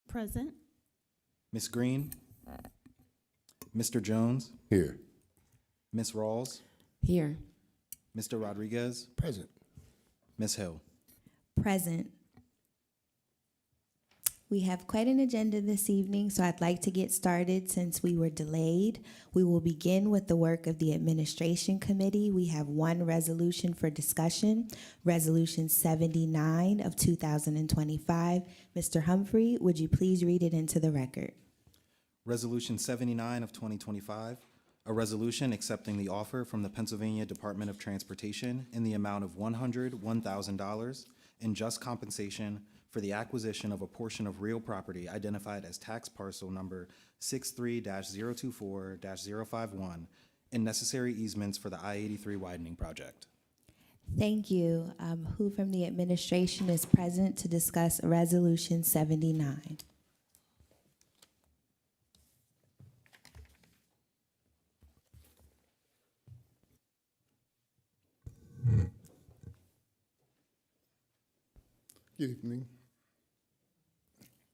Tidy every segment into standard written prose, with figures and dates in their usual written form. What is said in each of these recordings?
Present. Ms. Green, Mr. Jones, Here. Ms. Rawls, Here. Mr. Rodriguez, Present. Ms. Hill. Present. We have quite an agenda this evening, so I'd like to get started since we were delayed. We will begin with the work of the Administration Committee. We have one resolution for discussion, Resolution 79 of 2025. Mr. Humphrey, would you please read it into the record? Resolution 79 of 2025, a resolution accepting the offer from the Pennsylvania Department of Transportation in the amount of $101,000 in just compensation for the acquisition of a portion of real property identified as tax parcel number 63-024-051 and necessary easements for the I-83 widening project. Thank you. Who from the administration is present to discuss Resolution 79? Good evening.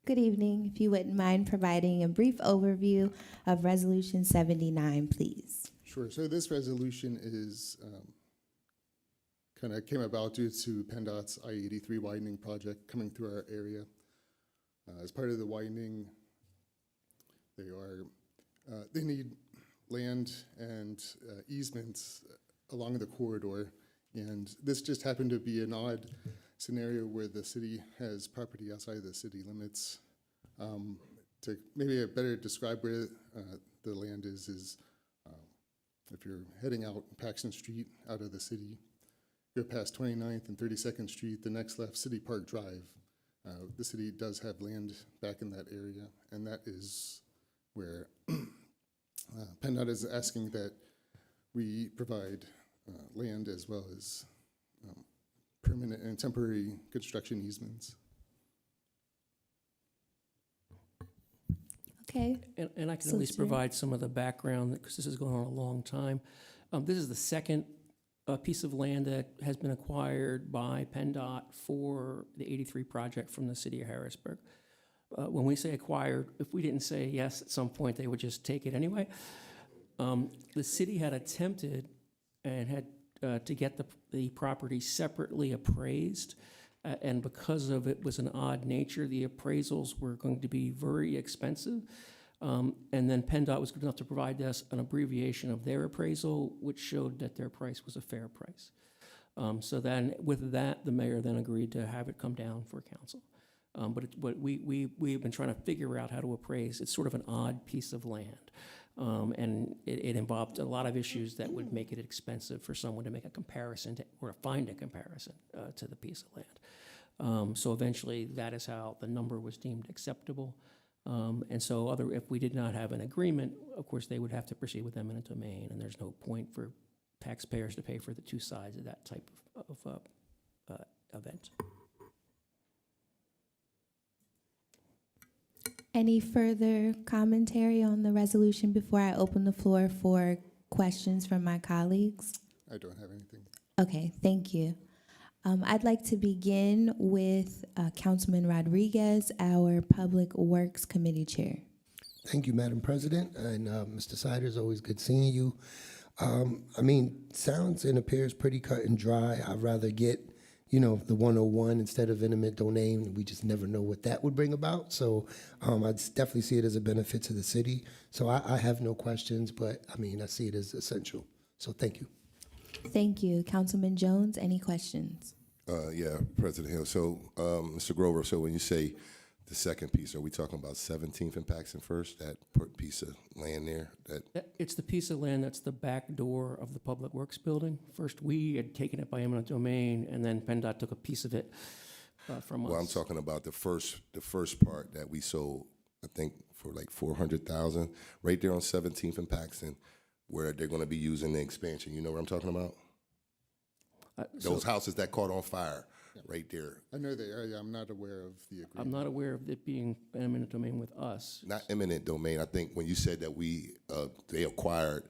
Good evening. If you wouldn't mind providing a brief overview of Resolution 79, please. Sure. So this resolution is kind of came about due to PennDOT's I-83 widening project coming through our area. As part of the widening, they need land and easements along the corridor, and this just happened to be an odd scenario where the city has property outside of the city limits. To maybe better describe where the land is if you're heading out Paxton Street out of the city, go past 29th and 32nd Street, the next left, City Park Drive. The city does have land back in that area, and that is where PennDOT is asking that we provide land as well as permanent and temporary construction easements. Okay. And I can So at least it's your- provide some of the background, because this is going on a long time. This is the second piece of land that has been acquired by PennDOT for the 83 project from the city of Harrisburg. When we say acquired, if we didn't say yes at some point, they would just take it anyway. The city had attempted and had to get the property separately appraised, and because of it was an odd nature, the appraisals were going to be very expensive. And then PennDOT was good enough to provide us an abbreviation of their appraisal, which showed that their price was a fair price. So then, with that, the mayor then agreed to have it come down for council. But we've been trying to figure out how to appraise. It's sort of an odd piece of land. And it involved a lot of issues that would make it expensive for someone to make a comparison or to find a comparison to the piece of land. So eventually, that is how the number was deemed acceptable. And so if we did not have an agreement, of course, they would have to proceed with eminent domain, and there's no point for taxpayers to pay for the two sides of that type of event. Any further commentary on the resolution before I open the floor for questions from my colleagues? I don't have anything. Okay, thank you. I'd like to begin with Councilman Rodriguez, our Public Works Committee Chair. Thank you, Madam President, and Mr. Siders, always good seeing you. Sounds and appears pretty cut and dry. I'd rather get, the 101 instead of eminent domain. We just never know what that would bring about. So I definitely see it as a benefit to the city. So I have no questions, but I see it as essential. So thank you. Thank you. Councilman Jones, any questions? Yeah, President Hill. So, Mr. Grover, so when you say the second piece, are we talking about 17th and Paxton First, that piece of land there? It's the piece of land that's the back door of the Public Works building. First, we had taken it by eminent domain, and then PennDOT took a piece of it from us. Well, I'm talking about the first part that we sold, I think, for like $400,000, right there on 17th and Paxton, where they're going to be using the expansion. You know what I'm talking about? Those houses that caught on fire, right there. I know the area. I'm not aware of the agreement. I'm not aware of it being eminent domain with us. Not eminent domain. I think when you said that they acquired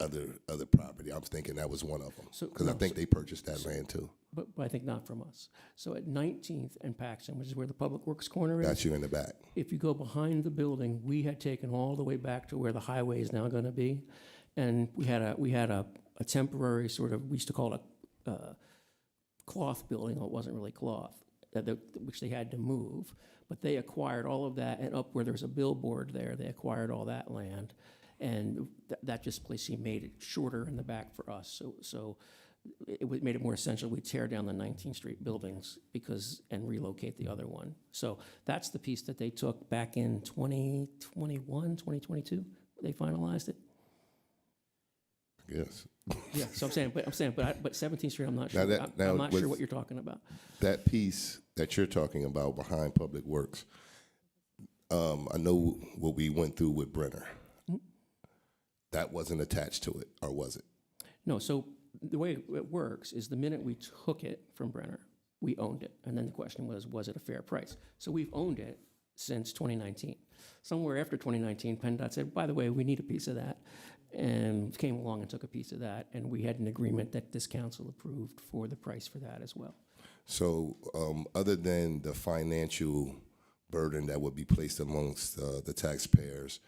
other property. I'm thinking that was one of them, So- because I no, think they purchased that land too. But I think not from us. So at 19th and Paxton, which is where the Public Works corner is, Got you in the back. if you go behind the building, we had taken all the way back to where the highway is now going to be, and we had a temporary sort of, we used to call it a cloth building. Well, it wasn't really cloth, which they had to move. But they acquired all of that, and up where there's a billboard there, they acquired all that land, and that just basically made it shorter in the back for us. So made it more essential we tear down the 19th Street buildings and relocate the other one. So that's the piece that they took back in 2021, 2022. They finalized it. Yes. Yeah. So I'm saying, but 17th Street, I'm not Now sure. that- now I'm not sure with- what you're talking about. That piece that you're talking about behind Public Works, I know what we went through with Brenner. That wasn't attached to it, or was it? No. So the way it works is the minute we took it from Brenner, we owned it, and then the question was it a fair price? So we've owned it since 2019. Somewhere after 2019, PennDOT said, by the way, we need a piece of that, and came along and took a piece of that, and we had an agreement that this council approved for the price for that as well. So, other than the financial burden that would be placed amongst the taxpayers,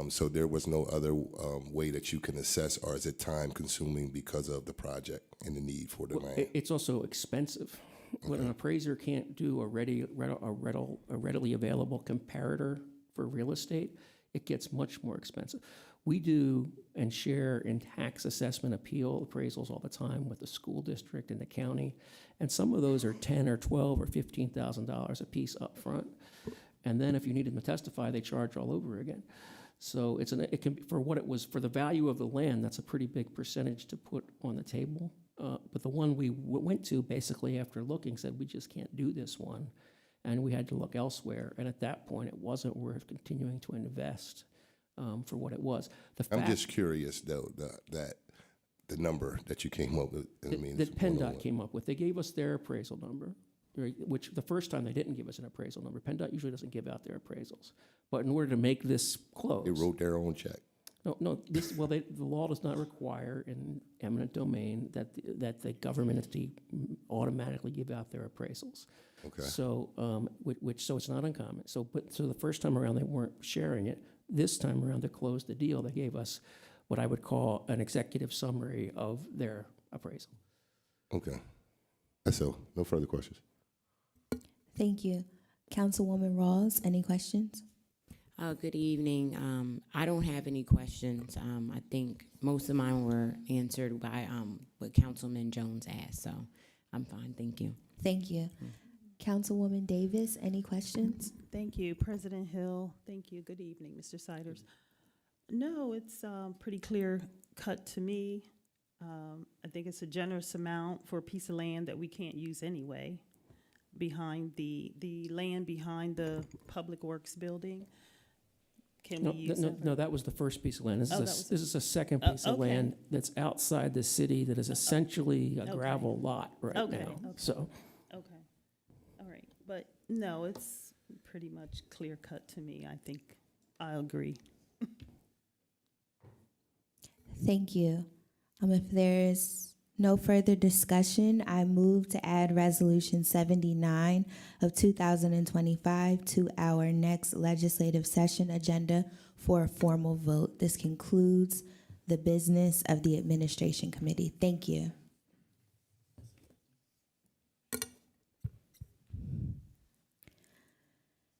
so there was no other way that you can assess, or is it time consuming because of the project and the need for the land? It's also expensive. What an appraiser can't do a readily available comparator for real estate, it gets much more expensive. We do and share in tax assessment appeal appraisals all the time with the school district and the county, and some of those are $10 or $12 or $15,000 a piece up front, and then if you need them to testify, they charge all over again. So it can be, for what it was, for the value of the land, that's a pretty big percentage to put on the table. But the one we went to, basically after looking, said we just can't do this one, and we had to look elsewhere. And at that point, it wasn't worth continuing to invest for what it was. I'm just curious, though, that the number that you came up with. I mean, that PennDOT came up with. They gave us their appraisal number, right, which the first time they didn't give us an appraisal number. PennDOT usually doesn't give out their appraisals. But in order to make this close, they wrote their own check. No. The law does not require in eminent domain that the government entity automatically give out their appraisals. Okay. So, so it's not uncommon. So the first time around they weren't sharing it. This time around to close the deal, they gave us what I would call an executive summary of their appraisal. Okay. That's all. No further questions. Thank you. Councilwoman Rawls, any questions? Good evening. I don't have any questions. I think most of mine were answered by what Councilman Jones asked, so I'm fine. Thank you. Thank you. Councilwoman Davis, any questions? Thank you, President Hill. Thank you. Good evening, Mr. Siders. No, it's pretty clear cut to me. I think it's a generous amount for a piece of land that we can't use anyway, behind the land behind the Public Works building. Can we use that? No, that was the first piece of land. This is a second Oh, piece of okay. land that's outside the city that is essentially a gravel lot right now. Okay. So, Okay, all right. But no, it's pretty much clear cut to me. I think I agree. Thank you. If there's no further discussion, I move to add Resolution 79 of 2025 to our next legislative session agenda for a formal vote. This concludes the business of the Administration Committee. Thank you.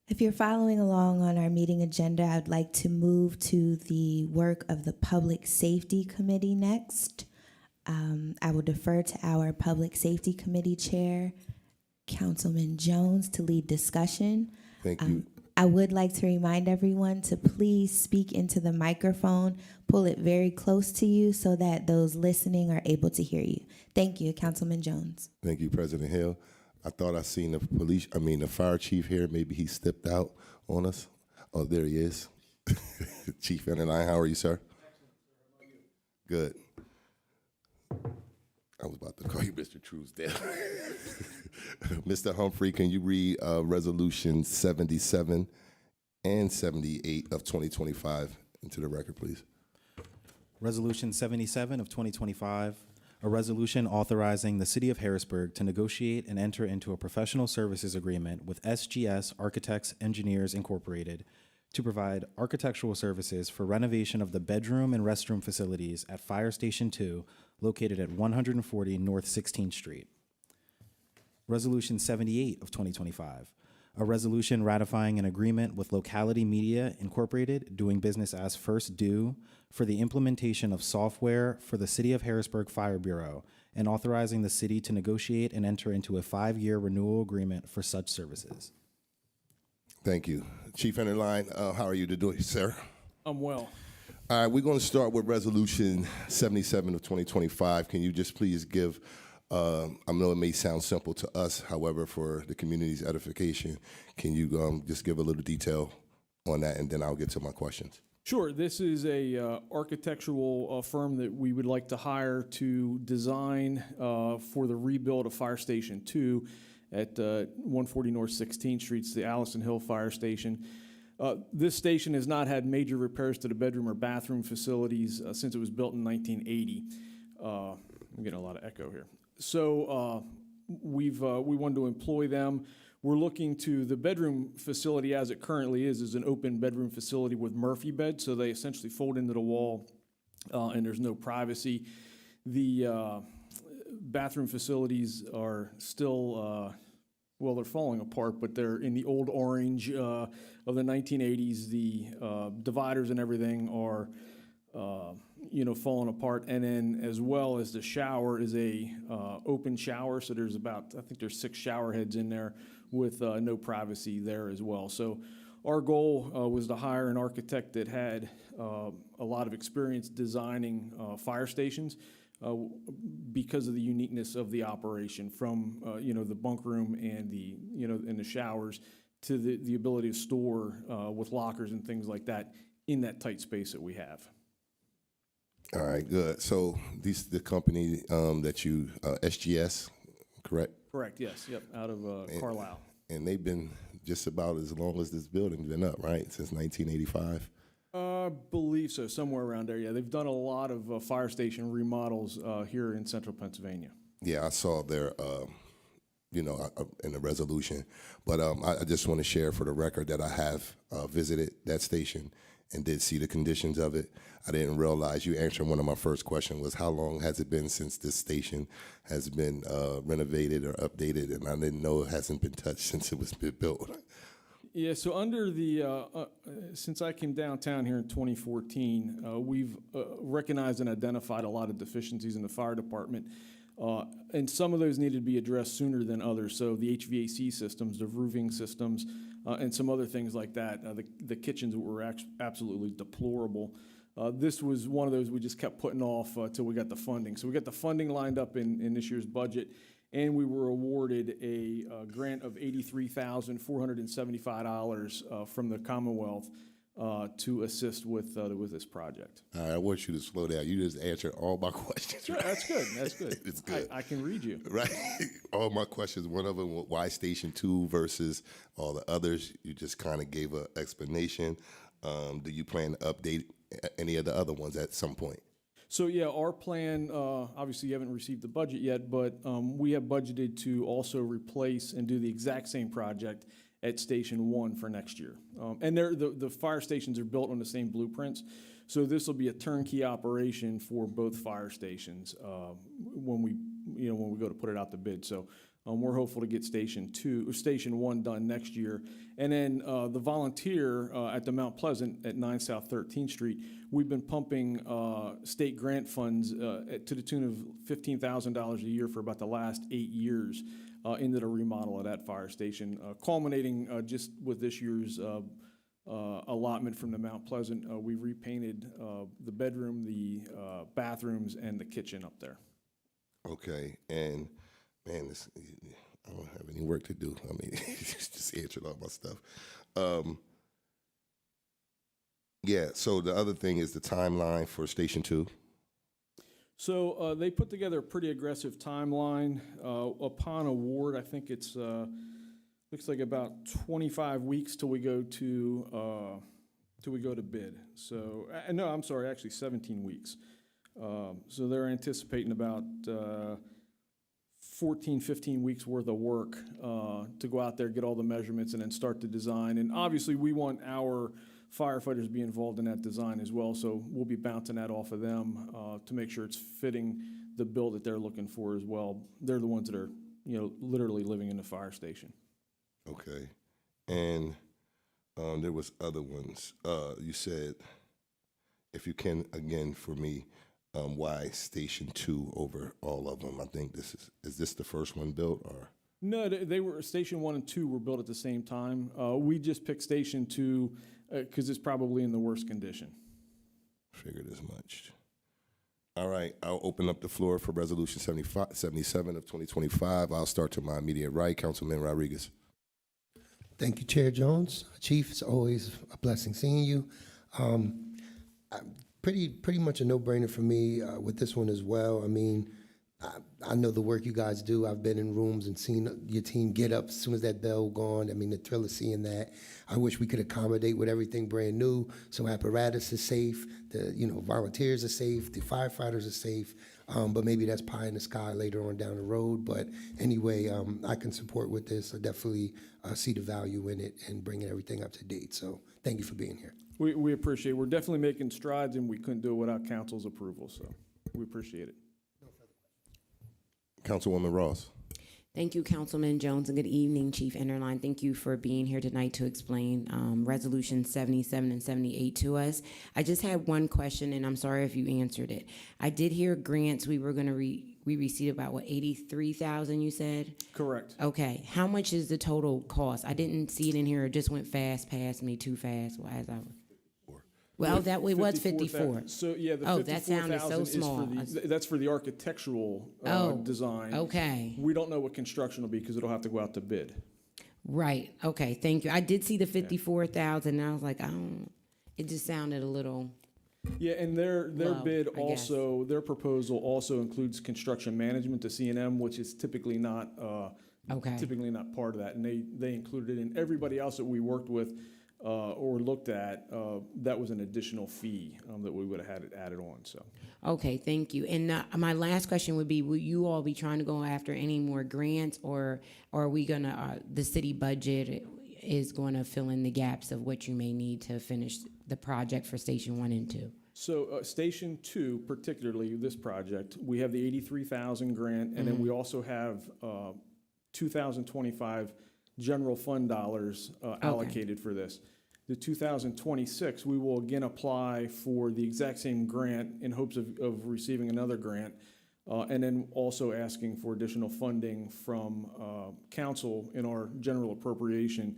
If you're following along on our meeting agenda, I'd like to move to the work of the Public Safety Committee next. I will defer to our Public Safety Committee Chair, Councilman Jones, to lead discussion. Thank you. I would like to remind everyone to please speak into the microphone, pull it very close to you so that those listening are able to hear you. Thank you, Councilman Jones. Thank you, President Hill. I thought I seen the fire chief here. Maybe he stepped out on us. Oh, there he is. Chief N and I, how are you, sir? Good. I was about to call you Mr. Truesdale. Mr. Humphrey, can you read Resolution 77 and 78 of 2025 into the record, please? Resolution 77 of 2025, a resolution authorizing the City of Harrisburg to negotiate and enter into a professional services agreement with SGS Architects Engineers Incorporated to provide architectural services for renovation of the bedroom and restroom facilities at Fire Station 2, located at 140 North 16th Street. Resolution 78 of 2025, a resolution ratifying an agreement with Locality Media Incorporated, doing business as First Do, for the implementation of software for the City of Harrisburg Fire Bureau, and authorizing the city to negotiate and enter into a 5-year renewal agreement for such services. Thank you. Chief Enderline, how are you today, sir? I'm well. All right, we're going to start with Resolution 77 of 2025. Can you just please give, I know it may sound simple to us, however, for the community's edification, can you just give a little detail on that, and then I'll get to my questions. Sure. This is a architectural firm that we would like to hire to design for the rebuild of Fire Station 2 at 140 North 16th Street. It's the Allison Hill Fire Station. This station has not had major repairs to the bedroom or bathroom facilities since it was built in 1980. I'm getting a lot of echo here. So we wanted to employ them. We're looking to the bedroom facility as it currently is an open bedroom facility with Murphy beds, so they essentially fold into the wall and there's no privacy. The bathroom facilities are still, well, they're falling apart, but they're in the old orange of the 1980s. The dividers and everything are, falling apart. And then as well as the shower is a open shower, so there's I think there's 6 shower heads in there with no privacy there as well. So our goal was to hire an architect that had a lot of experience designing fire stations because of the uniqueness of the operation, from the bunk room and the showers to the ability to store with lockers and things like that in that tight space that we have. All right, good. So the company that you, SGS, correct? Correct, yes, yep, out of Carlisle. And they've been just about as long as this building's been up, right? Since 1985? I believe so, somewhere around there, yeah. They've done a lot of fire station remodels here in central Pennsylvania. Yeah, I saw their, in the resolution. But I just want to share for the record that I have visited that station and did see the conditions of it. I didn't realize, you answered one of my first questions, was how long has it been since this station has been renovated or updated? And I didn't know it hasn't been touched since it was built. Yeah, so under the, since I came downtown here in 2014, we've recognized and identified a lot of deficiencies in the fire department. And some of those needed to be addressed sooner than others. So the HVAC systems, the roofing systems, and some other things like that. The kitchens were absolutely deplorable. This was one of those we just kept putting off till we got the funding. So we got the funding lined up in this year's budget, and we were awarded a grant of $83,475 from the Commonwealth to assist with this project. All right, I want you to slow down. You just answered all my questions. Yeah, that's good. That's good. It's good. I can read you. Right? All my questions, one of them, why Station 2 versus all the others, you just kind of gave an explanation. Do you plan to update any of the other ones at some point? So yeah, our plan, obviously you haven't received the budget yet, but we have budgeted to also replace and do the exact same project at Station 1 for next year. And the fire stations are built on the same blueprints, so this will be a turnkey operation for both fire stations when we go to put it out to bid. So we're hopeful to get Station 1 done next year. And then the volunteer at the Mount Pleasant at 9 South 13th Street, we've been pumping state grant funds to the tune of $15,000 a year for about the last 8 years into the remodel of that fire station, culminating just with this year's allotment from the Mount Pleasant. We repainted the bedroom, the bathrooms, and the kitchen up there. Okay, and man, I don't have any work to do. I mean, just answered all my stuff. Yeah, so the other thing is the timeline for Station 2. So they put together a pretty aggressive timeline. Upon award, I think it's looks like about 25 weeks till we go to till we go to bid. So, no, I'm sorry, actually 17 weeks. So they're anticipating about 14, 15 weeks worth of work to go out there, get all the measurements, and then start the design. And obviously, we want our firefighters to be involved in that design as well, so we'll be bouncing that off of them to make sure it's fitting the bill that they're looking for as well. They're the ones that are, literally living in the fire station. Okay. And there was other ones. You said, if you can, again, for me, why Station 2 over all of them? I think is this the first one built, or? No, they were, Station 1 and 2 were built at the same time. We just picked Station 2 because it's probably in the worst condition. Figured as much. All right, I'll open up the floor for Resolution 77 of 2025. I'll start to my immediate right, Councilman Rodriguez. Thank you, Chair Jones. Chief, it's always a blessing seeing you. Pretty much a no-brainer for me with this one as well. I mean, I know the work you guys do. I've been in rooms and seen your team get up as soon as that bell gone. I mean, the thrill of seeing that. I wish we could accommodate with everything brand new, so apparatus is safe, the volunteers are safe, the firefighters are safe. But maybe that's pie in the sky later on down the road. But anyway, I can support with this. I definitely see the value in it and bringing everything up to date. So thank you for being here. We appreciate it. We're definitely making strides, and we couldn't do it without council's approval, so we appreciate it. Councilwoman Ross. Thank you, Councilman Jones, and good evening, Chief Enderline. Thank you for being here tonight to explain Resolution 77 and 78 to us. I just had one question, and I'm sorry if you answered it. I did hear grants. We were going to we received about, what, 83,000, you said? Correct. Okay. How much is the total cost? I didn't see it in here. It just went past me, too fast. As I Well, that way was 54. So, yeah, the Oh, that sounded so 54,000 is small. that's for the architectural design. Okay. We don't know what construction will be because it'll have to go out to bid. Right. Okay. Thank you. I did see the 54,000, and I was like, it just sounded a little. Yeah, and their Low, bid I guess. also, their proposal also includes construction management to C&M, which is typically not Okay. typically not part of that. And they included it in everybody else that we worked with or looked at. That was an additional fee that we would have had it added on. So. Okay, thank you. And my last question would be, will you all be trying to go after any more grants, or are we gonna, the city budget is going to fill in the gaps of what you may need to finish the project for Station 1 and 2? So Station 2, particularly this project, we have the 83,000 grant, and then we also have 2025 general fund dollars allocated for this. The 2026, we will again apply for the exact same grant in hopes of receiving another grant, and then also asking for additional funding from council in our general appropriation,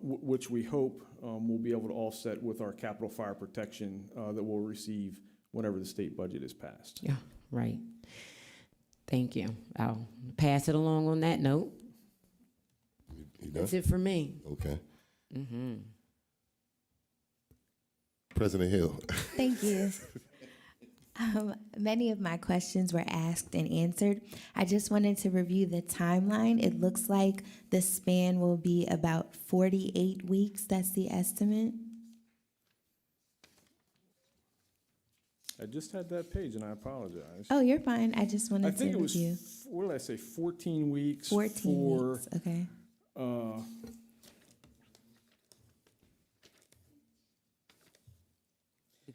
which we hope we'll be able to offset with our capital fire protection that we'll receive whenever the state budget is passed. Yeah, right. Thank you. I'll pass it along on that note. You done? That's it for me. Okay. Mm-hmm. President Hill. Thank you. Many of my questions were asked and answered. I just wanted to review the timeline. It looks like the span will be about 48 weeks. That's the estimate. I just had that page, and I apologize. Oh, you're fine. I just I wanted think to it was, review. what did I say, 14 weeks 14 for, weeks. Okay.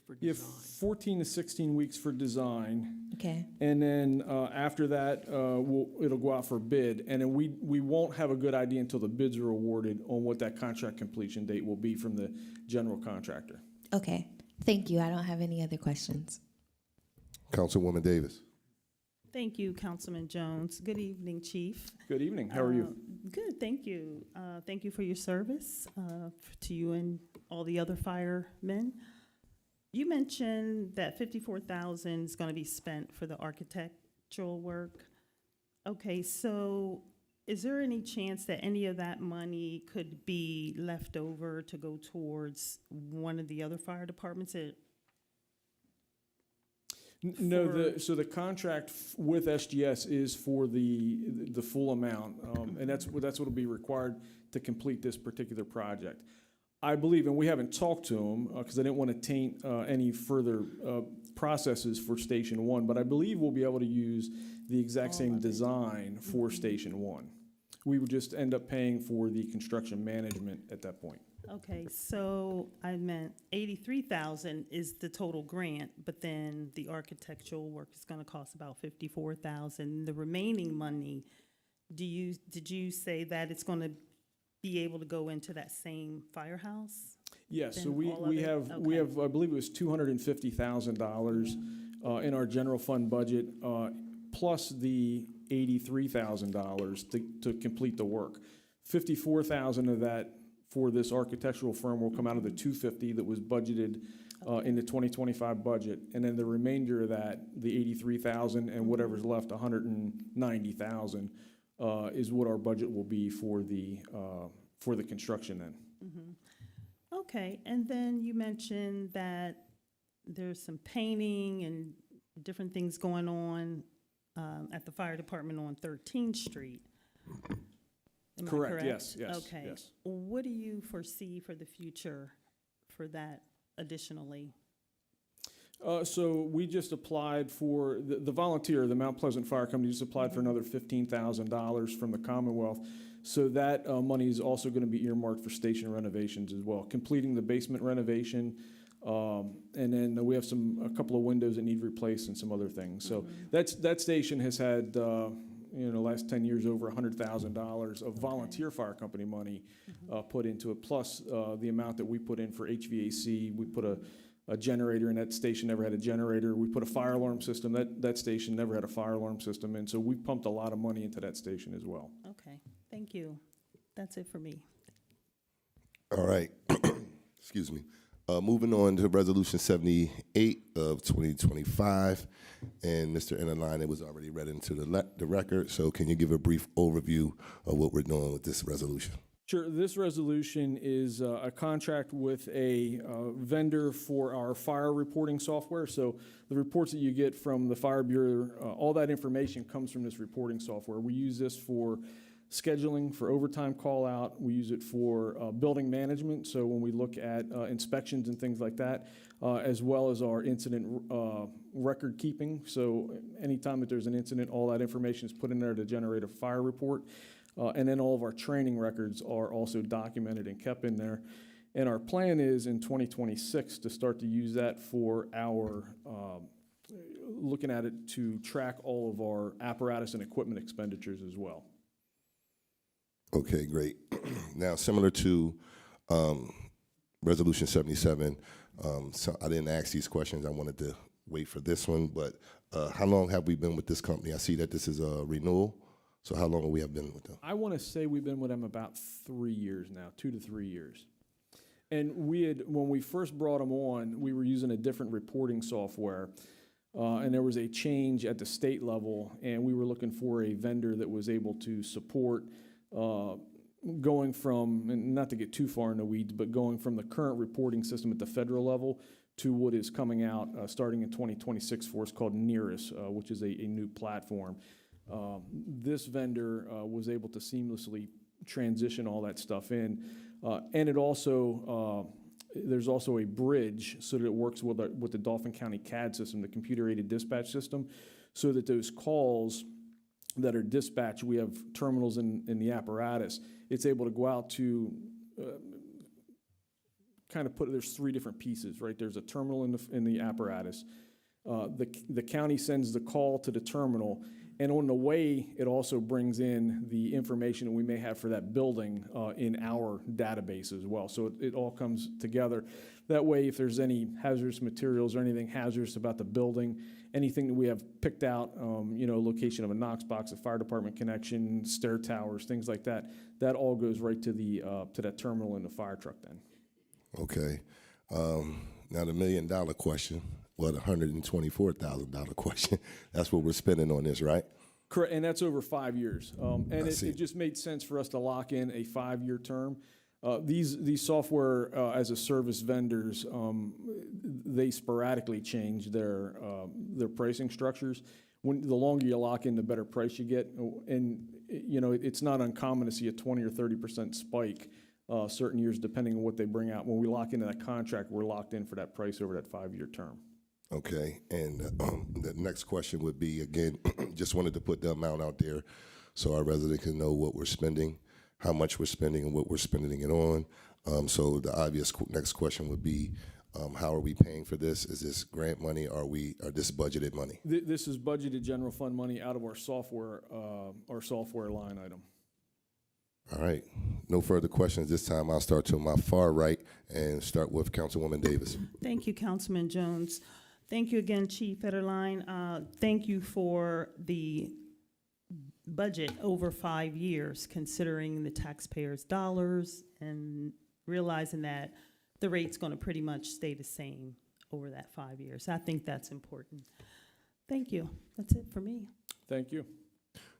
For yeah, design. 14 to 16 weeks for design. Okay. And then after that, it'll go out for bid. And then we won't have a good idea until the bids are awarded on what that contract completion date will be from the general contractor. Okay. Thank you. I don't have any other questions. Councilwoman Davis. Thank you, Councilman Jones. Good evening, Chief. Good evening. How are you? Good, thank you. Thank you for your service to you and all the other firemen. You mentioned that 54,000 is going to be spent for the architectural work. Okay, so is there any chance that any of that money could be left over to go towards one of the other fire departments? No, so the contract with SGS is for the full amount, and that's what'll be required to complete this particular project. I believe, and we haven't talked to them because I didn't want to taint any further processes for Station 1, but I believe we'll be able to use the exact same design for Station 1. We would just end up paying for the construction management at that point. Okay, so I meant 83,000 is the total grant, but then the architectural work is gonna cost about 54,000. The remaining money, did you say that it's gonna be able to go into that same firehouse? Yes, so Then we all of it? we Okay. have, I believe it was $250,000 in our general fund budget, plus the $83,000 to complete the work. 54,000 of that for this architectural firm will come out of the 250 that was budgeted in the 2025 budget, and then the remainder of that, the 83,000 and whatever's left, 190,000, is what our budget will be for the construction then. Okay, and then you mentioned that there's some painting and different things going on at the fire department on 13th Street. Am I Correct, yes, yes, Okay. yes. What do you foresee for the future for that additionally? So we just applied for, the volunteer, the Mount Pleasant Fire Company just applied for another $15,000 from the Commonwealth. So that money is also going to be earmarked for station renovations as well, completing the basement renovation. And then we have a couple of windows that need replaced and some other things. So that station has had, last 10 years, over $100,000 of volunteer fire company money put into it, plus the amount that we put in for HVAC. We put a generator in that station, never had a generator. We put a fire alarm system. That station never had a fire alarm system. And so we pumped a lot of money into that station as well. Okay, thank you. That's it for me. All right. Excuse me. Moving on to Resolution 78 of 2025, and Mr. Interline, it was already read into the record, so can you give a brief overview of what we're doing with this resolution? Sure. This resolution is a contract with a vendor for our fire reporting software. So the reports that you get from the Fire Bureau, all that information comes from this reporting software. We use this for scheduling, for overtime call out. We use it for building management. So when we look at inspections and things like that, as well as our incident record keeping. So anytime that there's an incident, all that information is put in there to generate a fire report. And then all of our training records are also documented and kept in there. And our plan is in 2026 to start to use that for our, looking at it to track all of our apparatus and equipment expenditures as well. Okay, great. Now, similar to Resolution 77, so I didn't ask these questions. I wanted to wait for this one, but how long have we been with this company? I see that this is a renewal, so how long have we been with them? I want to say we've been with them about 3 years now, 2 to 3 years. And when we first brought them on, we were using a different reporting software, and there was a change at the state level, and we were looking for a vendor that was able to support going from, and not to get too far in the weeds, but going from the current reporting system at the federal level to what is coming out starting in 2026 for us called Nearest, which is a new platform. This vendor was able to seamlessly transition all that stuff in. And it also, there's also a bridge so that it works with the Dauphin County CAD system, the computer-aided dispatch system, so that those calls that are dispatched, we have terminals in the apparatus, it's able to go out to kind of there's 3 different pieces, right? There's a terminal in the apparatus. The county sends the call to the terminal, and on the way, it also brings in the information that we may have for that building in our database as well. So it all comes together. That way, if there's any hazardous materials or anything hazardous about the building, anything that we have picked out, location of a Knox box, a fire department connection, stair towers, things like that, that all goes right to that terminal in the fire truck then. Okay. Now the $1 million question, well, the $124,000 question, that's what we're spending on this, right? Correct, and that's over 5 years. And see. it just made sense for us to lock in a 5-year term. These software as a service vendors, they sporadically change their pricing structures. The longer you lock in, the better price you get. And it's not uncommon to see a 20 or 30% spike certain years, depending on what they bring out. When we lock into that contract, we're locked in for that price over that 5-year term. Okay, and the next question would be, again, just wanted to put the amount out there so our residents can know what we're spending, how much we're spending, and what we're spending it on. So the obvious next question would be, how are we paying for this? Is this grant money, or this budgeted money? This is budgeted general fund money out of our software line item. All right, no further questions this time. I'll start to my far right and start with Councilwoman Davis. Thank you, Councilman Jones. Thank you again, Chief Federline. Thank you for the budget over 5 years, considering the taxpayers' dollars and realizing that the rate's going to pretty much stay the same over that 5 years. I think that's important. Thank you. That's it for me. Thank you.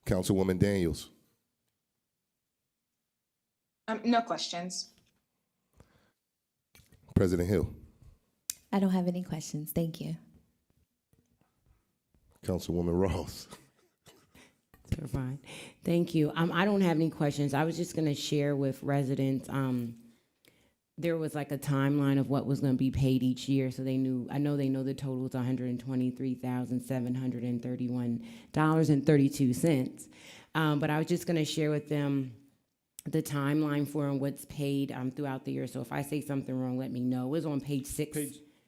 Councilwoman Daniels. No questions. President Hill. I don't have any questions. Thank you. Councilwoman Ross. You're fine. Thank you. I don't have any questions. I was just going to share with residents. There was like a timeline of what was going to be paid each year, so they knew. I know they know the total is $123,731.32. But I was just going to share with them the timeline for what's paid throughout the year. So if I say something wrong, let me know. It was on page 6.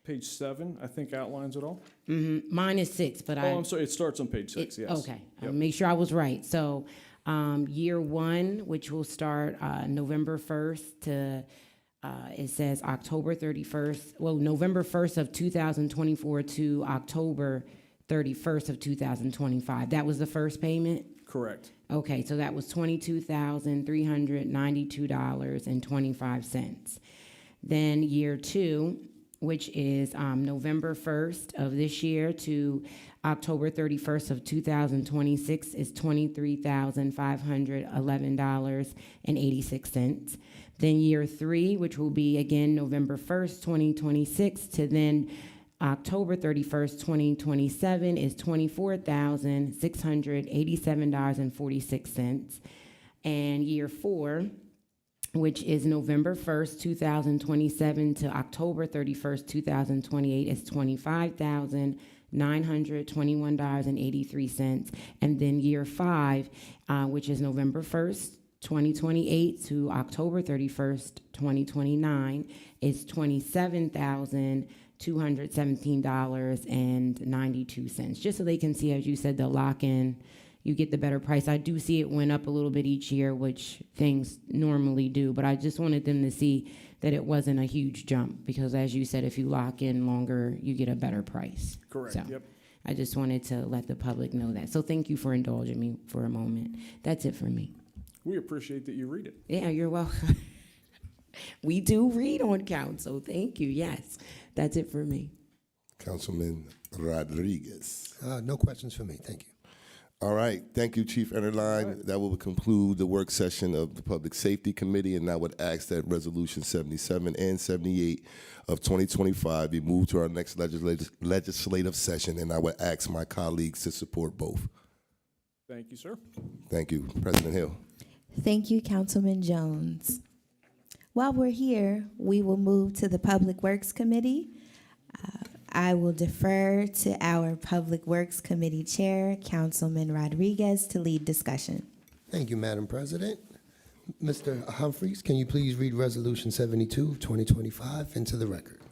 Page 7, I think, outlines it all. Mine is 6, but I'm sorry, it starts on page 6, yes. Okay, Yep. make sure I was right. So year 1, which will start November 1st to, it says October 31st, well, November 1st of 2024 to October 31st of 2025. That was the first payment? Correct. Okay, so that was $22,392.25. Then year 2, which is November 1st of this year to October 31st of 2026, is $23,511.86. Then year 3, which will be again November 1st, 2026 to then October 31st, 2027, is $24,687.46. And year 4, which is November 1st, 2027 to October 31st, 2028, is $25,921.83. And then year 5, which is November 1st, 2028 to October 31st, 2029, is $27,217.92. Just so they can see, as you said, the lock-in, you get the better price. I do see it went up a little bit each year, which things normally do, but I just wanted them to see that it wasn't a huge jump, because as you said, if you lock in longer, you get a better price. Correct, So yep. I just wanted to let the public know that. So thank you for indulging me for a moment. That's it for me. We appreciate that you read it. Yeah, you're welcome. We do read on council. Thank you. Yes, that's it for me. Councilman Rodriguez. No questions for me. Thank you. All right, thank you, Chief Enterline. That will conclude the work session of the Public Safety Committee, and I would ask that Resolution 77 and 78 of 2025 be moved to our next legislative session, and I would ask my colleagues to support both. Thank you, sir. Thank you, President Hill. Thank you, Councilman Jones. While we're here, we will move to the Public Works Committee. I will defer to our Public Works Committee Chair, Councilman Rodriguez, to lead discussion. Thank you, Madam President. Mr. Humphreys, can you please read Resolution 72 of 2025 into the record?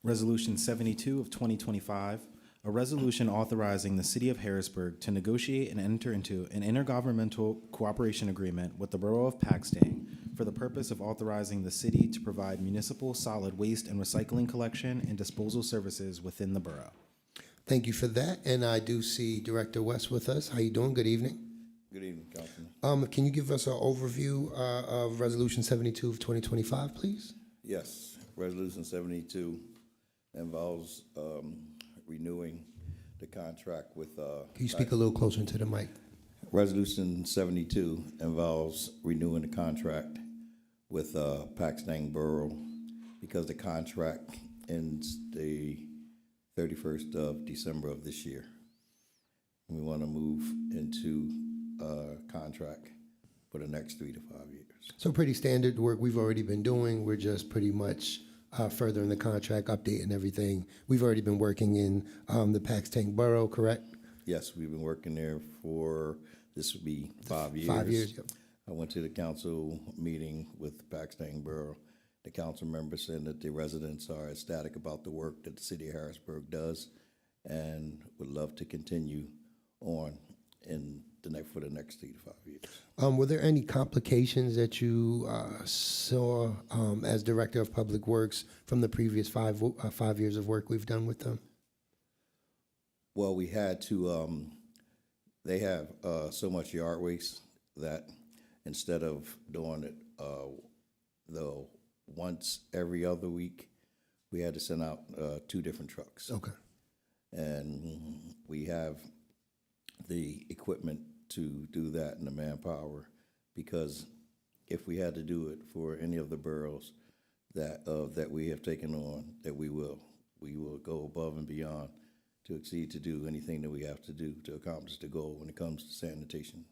Resolution 72 of 2025, a resolution authorizing the City of Harrisburg to negotiate and enter into an intergovernmental cooperation agreement with the Borough of Paxton for the purpose of authorizing the city to provide municipal solid waste and recycling collection and disposal services within the borough. Thank you for that. And I do see Director West with us. How you doing? Good evening. Good evening, Councilman. Can you give us an overview of Resolution 72 of 2025, please? Yes, Resolution 72 involves renewing the contract with. Can you speak a little closer into the mic? Resolution 72 involves renewing the contract with Paxton Borough because the contract ends the 31st of December of this year. We want to move into a contract for the next 3 to 5 years. So pretty standard work we've already been doing. We're just pretty much furthering the contract, updating everything. We've already been working in the Pax Tank Borough, correct? Yes, we've been working there for, this would be 5 years. 5 years, yep. I went to the council meeting with Paxton Borough. The council members said that the residents are ecstatic about the work that the city of Harrisburg does and would love to continue on for the next 3 to 5 years. Were there any complications that you saw as Director of Public Works from the previous 5 years of work we've done with them? Well, we had to, they have so much yard waste that instead of doing it the once every other week, we had to send out 2 different trucks. Okay. And we have the equipment to do that and the manpower, because if we had to do it for any of the boroughs that we have taken on, that we will go above and beyond to exceed to do anything that we have to do to accomplish the goal when it comes to sanitation.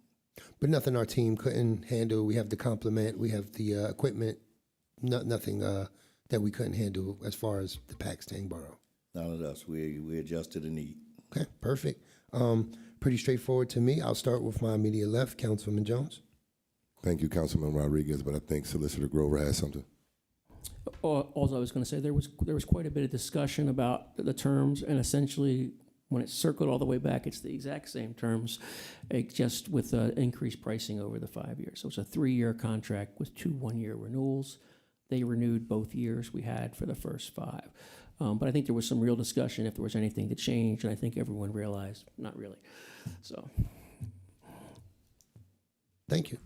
But nothing our team couldn't handle. We have the complement, we have the equipment, nothing that we couldn't handle as far as the Pax Tank Borough. None of us. We adjust to the need. Okay, perfect. Pretty straightforward to me. I'll start with my immediate left, Councilman Jones. Thank you, Councilman Rodriguez, but I think Solicitor Grover has something. All I was going to say, there was quite a bit of discussion about the terms, and essentially, when it's circled all the way back, it's the exact same terms, just with increased pricing over the 5 years. So it's a 3-year contract with 2 one-year renewals. They renewed both years we had for the first 5. But I think there was some real discussion if there was anything to change, and I think everyone realized, not really. So, Thank you.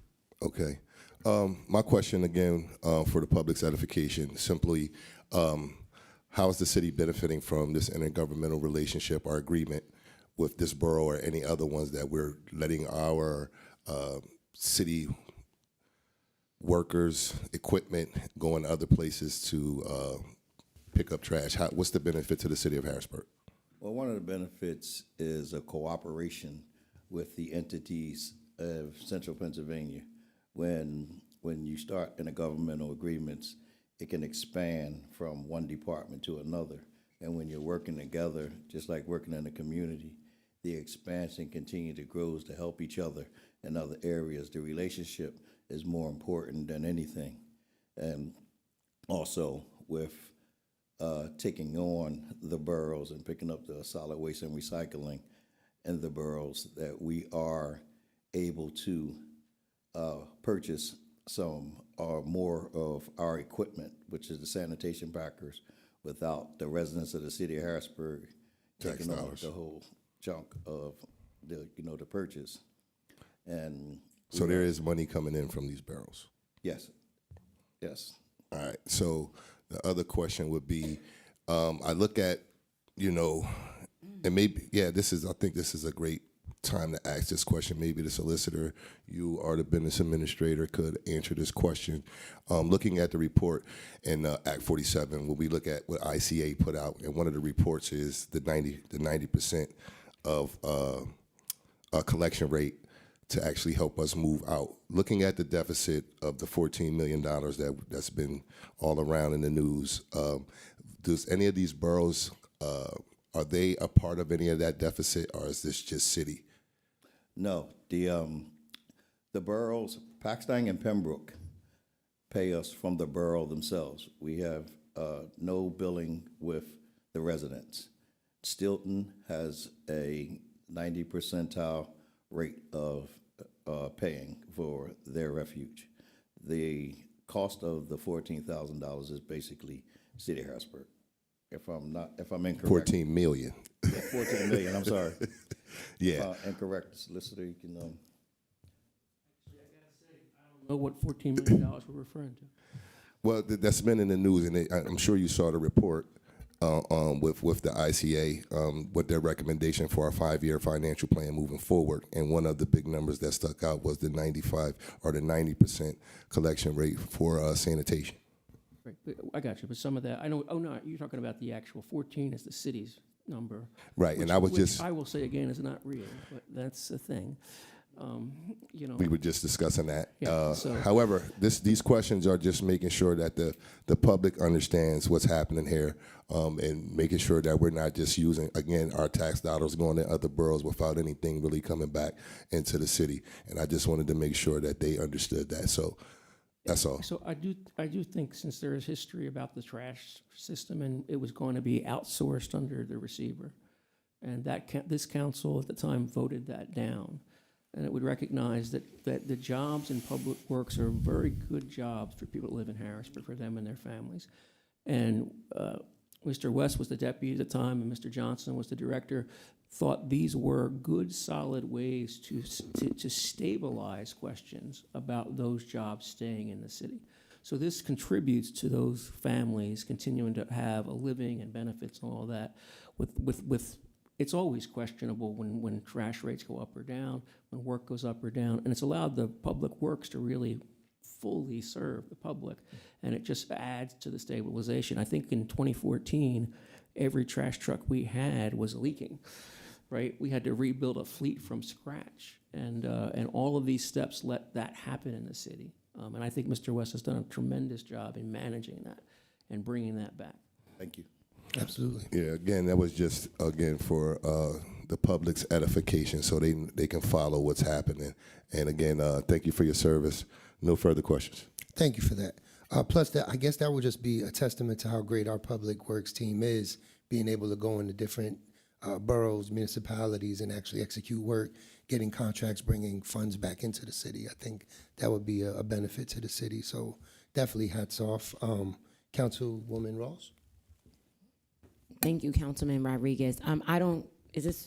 Okay. My question again, for the public's edification, simply, how is the city benefiting from this intergovernmental relationship or agreement with this borough or any other ones that we're letting our city workers, equipment go in other places to pick up trash? What's the benefit to the city of Harrisburg? Well, one of the benefits is a cooperation with the entities of Central Pennsylvania. When you start intergovernmental agreements, it can expand from one department to another. And when you're working together, just like working in a community, the expansion continues to grow to help each other in other areas. The relationship is more important than anything. And also with taking on the boroughs and picking up the solid waste and recycling in the boroughs, that we are able to purchase some or more of our equipment, which is the sanitation packers, without the residents of the city of Harrisburg taking on the whole chunk of the purchase. And So there is money coming in from these barrels. yes. All right. So the other question would be, I look at, and maybe, I think this is a great time to ask this question. Maybe the solicitor, you or the business administrator could answer this question. Looking at the report in Act 47, when we look at what ICA put out, and one of the reports is the 90% of a collection rate to actually help us move out. Looking at the deficit of the $14 million that's been all around in the news, does any of these boroughs, are they a part of any of that deficit, or is this just city? No, the boroughs, Paxton and Pembroke, pay us from the borough themselves. We have no billing with the residents. Stilton has a 90 percentile rate of paying for their refuge. The cost of the $14,000 is basically City of Harrisburg. If I'm incorrect. 14 million. Yeah, 14 million, I'm sorry. Yeah. Incorrect, solicitor, you can, I don't know what $14 million we're referring to. Well, that's been in the news, and I'm sure you saw the report with the ICA, with their recommendation for our 5-year financial plan moving forward. And one of the big numbers that stuck out was the 95 or the 90% collection rate for sanitation. Right, but I got you, but some of that, I know, no, you're talking about the actual 14 is the city's number. Right, and I was which just... I will say again is not real, but that's the thing. You know, We were just discussing that. Yeah, so- However, these questions are just making sure that the public understands what's happening here, and making sure that we're not just using, again, our tax dollars going to other boroughs without anything really coming back into the city. And I just wanted to make sure that they understood that. So that's all. So I do think, since there is history about the trash system, and it was going to be outsourced under the receiver, and this council at the time voted that down, and it would recognize that the jobs in public works are very good jobs for people that live in Harrisburg, for them and their families. And Mr. West was the deputy at the time, and Mr. Johnson was the director, thought these were good, solid ways to stabilize questions about those jobs staying in the city. So this contributes to those families continuing to have a living and benefits and all that. With it's always questionable when trash rates go up or down, when work goes up or down, and it's allowed the public works to really fully serve the public, and it just adds to the stabilization. I think in 2014, every trash truck we had was leaking, right? We had to rebuild a fleet from scratch, and all of these steps let that happen in the city. And I think Mr. West has done a tremendous job in managing that and bringing that back. Thank you. Absolutely. Yeah, again, that was just, again, for the public's edification so they can follow what's happening. And again, thank you for your service. No further questions. Thank you for that. Plus, I guess that would just be a testament to how great our public works team is, being able to go into different boroughs, municipalities, and actually execute work, getting contracts, bringing funds back into the city. I think that would be a benefit to the city. So definitely hats off. Councilwoman Ross? Thank you, Councilman Rodriguez. Is this,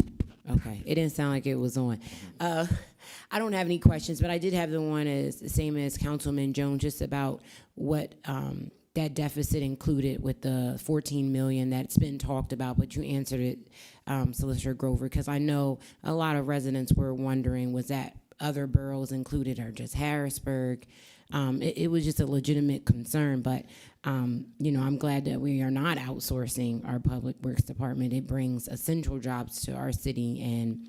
okay, it didn't sound like it was on. I don't have any questions, but I did have the one as, the same as Councilman Jones, just about what that deficit included with the 14 million that's been talked about, but you answered it, Solicitor Grover, because I know a lot of residents were wondering, was that other boroughs included or just Harrisburg? It was just a legitimate concern, but I'm glad that we are not outsourcing our public works department. It brings essential jobs to our city, and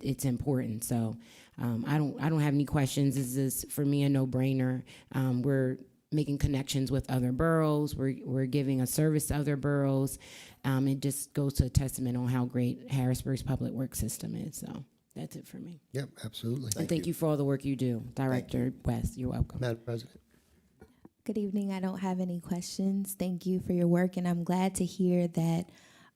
it's important. So I don't have any questions. This is for me a no-brainer. We're making connections with other boroughs. We're giving a service to other boroughs. It just goes to a testament on how great Harrisburg's public works system is. So that's it for me. Yep, absolutely. And thank you for all the work you do, Director West. You're welcome. Madam President? Good evening. I don't have any questions. Thank you for your work, and I'm glad to hear that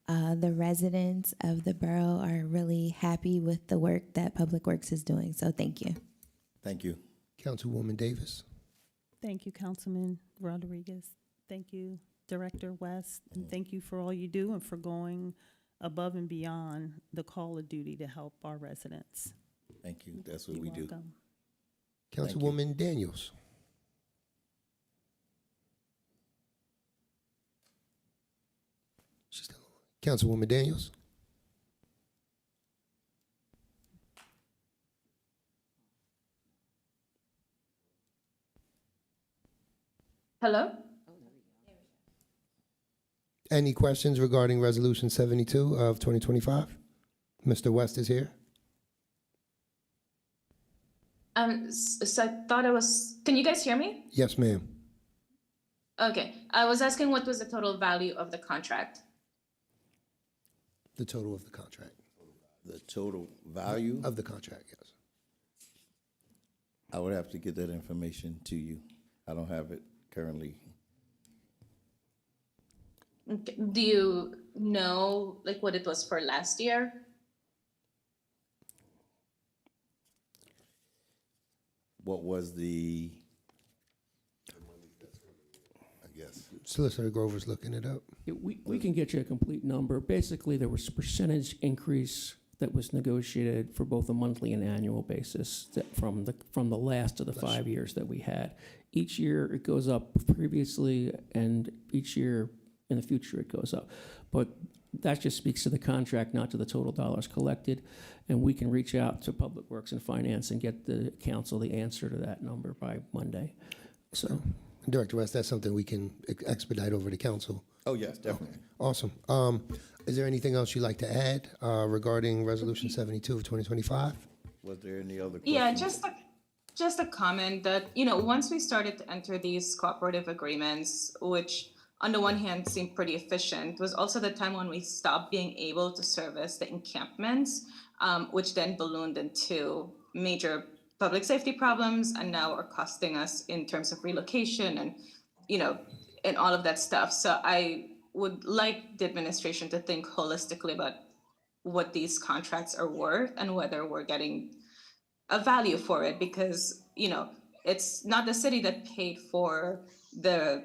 the residents of the borough are really happy with the work that Public Works is doing. So thank you. Thank you. Councilwoman Davis? Thank you, Councilman Rodriguez. Thank you, Director West, and thank you for all you do and for going above and beyond the call of duty to help our residents. Thank you. That's what You're we do. welcome. Thank you. Councilwoman Daniels? She's still on. Councilwoman Daniels? Hello? Any questions regarding Resolution 72 of 2025? Mr. West is here. So I thought it was, can you guys hear me? Yes, ma'am. Okay, I was asking what was the total value of the contract? The total of the contract. The total value, Of the contract, yes. I would have to get that information to you. I don't have it currently. Okay, do you know like what it was for last year? What was the, I guess. Solicitor Grover's looking it up. Yeah, we can get you a complete number. Basically, there was a percentage increase that was negotiated for both a monthly and annual basis from the last of the 5 years that we had. Each year it goes up previously, and each year in the future it goes up. But that just speaks to the contract, not to the total dollars collected. And we can reach out to Public Works and Finance and get the council the answer to that number by Monday. So, Director West, that's something we can expedite over to council. oh, yes, definitely. Awesome. Is there anything else you'd like to add regarding Resolution 72 of 2025? Was there any other questions? Yeah, just a comment that, once we started to enter these cooperative agreements, which on the one hand seemed pretty efficient, was also the time when we stopped being able to service the encampments, which then ballooned into major public safety problems and now are costing us in terms of relocation and, and all of that stuff. So I would like the administration to think holistically about what these contracts are worth and whether we're getting a value for it, because it's not the city that paid for the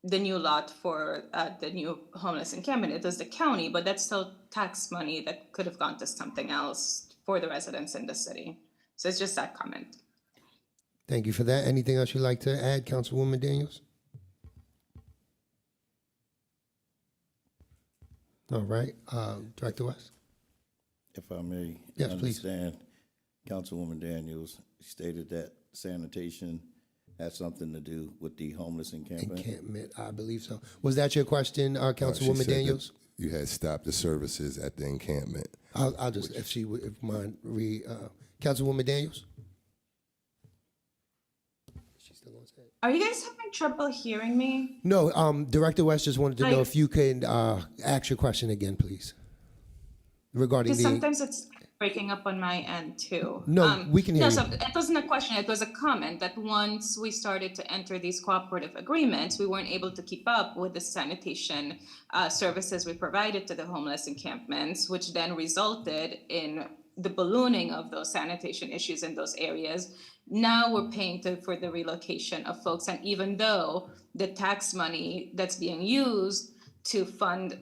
new lot for the new homeless encampment. It was the county, but that's still tax money that could have gone to something else for the residents in the city. So it's just that comment. Thank you for that. Anything else you'd like to add, Councilwoman Daniels? All right, Director West. If I may Yes, please. understand, Councilwoman Daniels stated that sanitation has something to do with the homeless encampment. Encampment, I believe so. Was that your question, She Councilwoman said that Daniels? you had stopped the services at the encampment. I'll just, if she would, if mind, Councilwoman Daniels? She's still on set. Are you guys having trouble hearing me? No, Director West just wanted to know Hi. if you can ask your question again, please, regarding Because the. sometimes it's breaking up on my end too. No, we can hear no, you. so it wasn't a question, it was a comment that once we started to enter these cooperative agreements, we weren't able to keep up with the sanitation services we provided to the homeless encampments, which then resulted in the ballooning of those sanitation issues in those areas. Now we're paying for the relocation of folks, and even though the tax money that's being used to fund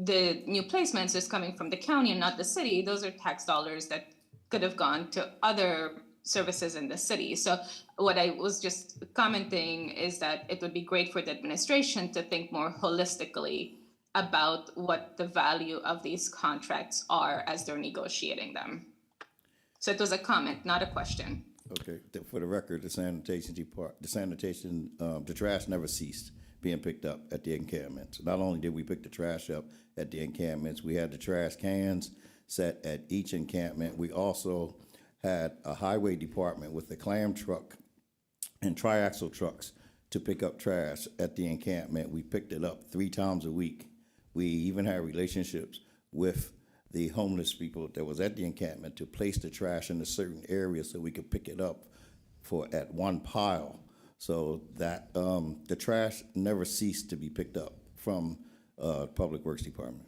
the new placements is coming from the county and not the city, those are tax dollars that could have gone to other services in the city. So what I was just commenting is that it would be great for the administration to think more holistically about what the value of these contracts are as they're negotiating them. So it was a comment, not a question. Okay, for the record, the trash never ceased being picked up at the encampments. Not only did we pick the trash up at the encampments, we had the trash cans set at each encampment. We also had a highway department with the clam truck and triaxle trucks to pick up trash at the encampment. We picked it up 3 times a week. We even had relationships with the homeless people that was at the encampment to place the trash in a certain area so we could pick it up at one pile. So that the trash never ceased to be picked up from Public Works Department.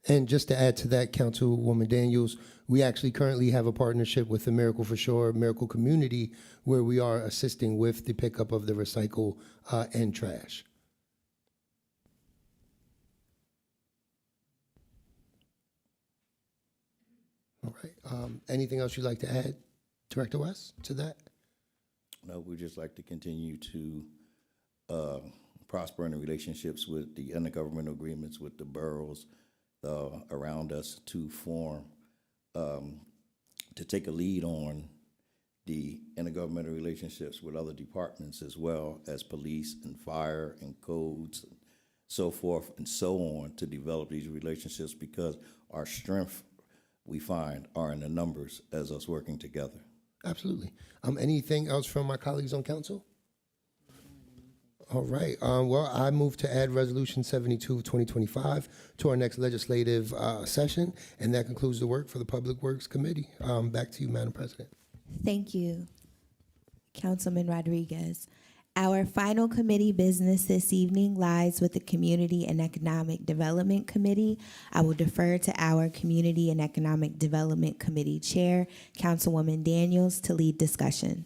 And just to add to that, Councilwoman Daniels, we actually currently have a partnership with the Miracle for Sure Miracle Community, where we are assisting with the pickup of the recycle and trash. All right. Anything else you'd like to add, Director West, to that? No, we just like to continue to prosper in the relationships with the intergovernmental agreements with the boroughs around us to form, to take a lead on the intergovernmental relationships with other departments as well as police and fire and codes and so forth and so on, to develop these relationships, because our strength, we find, are in the numbers as us working together. Absolutely. Anything else from my colleagues on council? All right. Well, I move to add Resolution 72 of 2025 to our next legislative session, and that concludes the work for the Public Works Committee. Back to you, Madam President. Thank you, Councilman Rodriguez. Our final committee business this evening lies with the Community and Economic Development Committee. I will defer to our Community and Economic Development Committee Chair, Councilwoman Daniels, to lead discussion.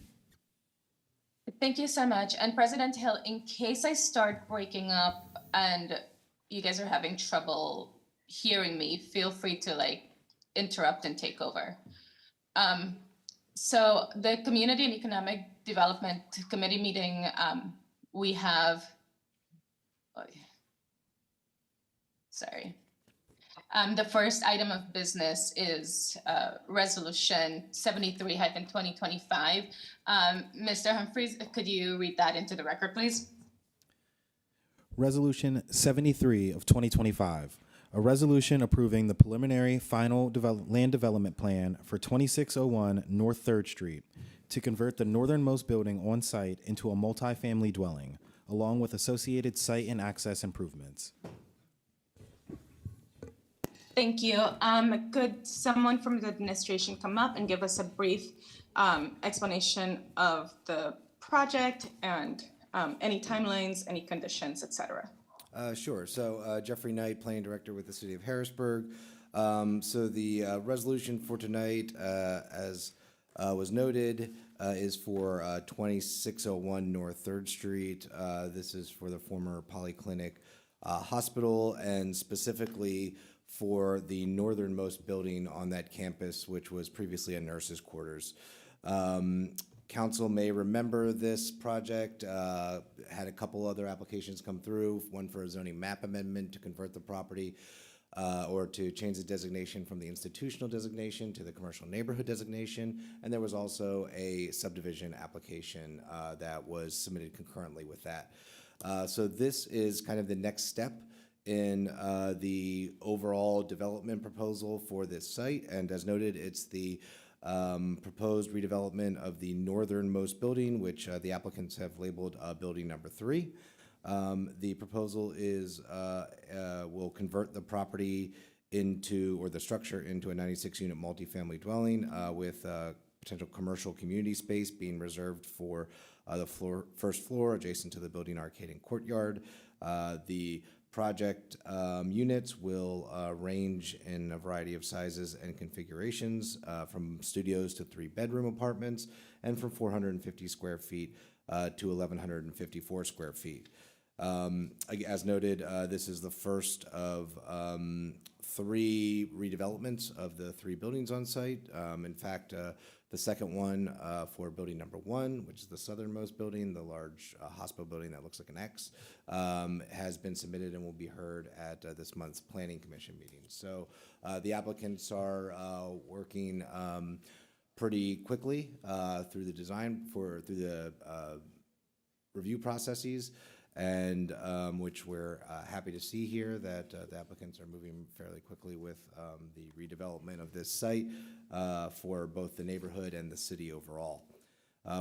Thank you so much. And President Hill, in case I start breaking up and you guys are having trouble hearing me, feel free to interrupt and take over. So the Community and Economic Development Committee meeting, we have, the first item of business is Resolution 73-2025. Mr. Humphries, could you read that into the record, please? Resolution 73 of 2025, A resolution approving the preliminary final land development plan for 2601 North 3rd Street to convert the northernmost building on site into a multifamily dwelling, along with associated site and access improvements. Thank you. Could someone from the administration come up and give us a brief explanation of the project and any timelines, any conditions, et cetera? Sure. So Jeffrey Knight, Planning Director with the City of Harrisburg. So the resolution for tonight, as was noted, is for 2601 North 3rd Street. This is for the former Polyclinic Hospital, and specifically for the northernmost building on that campus, which was previously a nurse's quarters. Council may remember this project, had a couple other applications come through, one for a zoning map amendment to convert the property or to change the designation from the institutional designation to the commercial neighborhood designation. And there was also a subdivision application that was submitted concurrently with that. So this is kind of the next step in the overall development proposal for this site. And as noted, it's the proposed redevelopment of the northernmost building, which the applicants have labeled building number 3. The proposal is will convert the property into, or the structure into, a 96-unit multifamily dwelling with potential commercial community space being reserved for the first floor adjacent to the building arcade and courtyard. The project units will range in a variety of sizes and configurations, from studios to 3-bedroom apartments, and from 450 square feet to 1,154 square feet. As noted, this is the first of 3 redevelopments of the 3 buildings on site. In fact, the second one for building number 1, which is the southernmost building, the large hospital building that looks like an X, has been submitted and will be heard at this month's Planning Commission meeting. So the applicants are working pretty quickly through the design through the review processes, and which we're happy to see here that the applicants are moving fairly quickly with the redevelopment of this site for both the neighborhood and the city overall.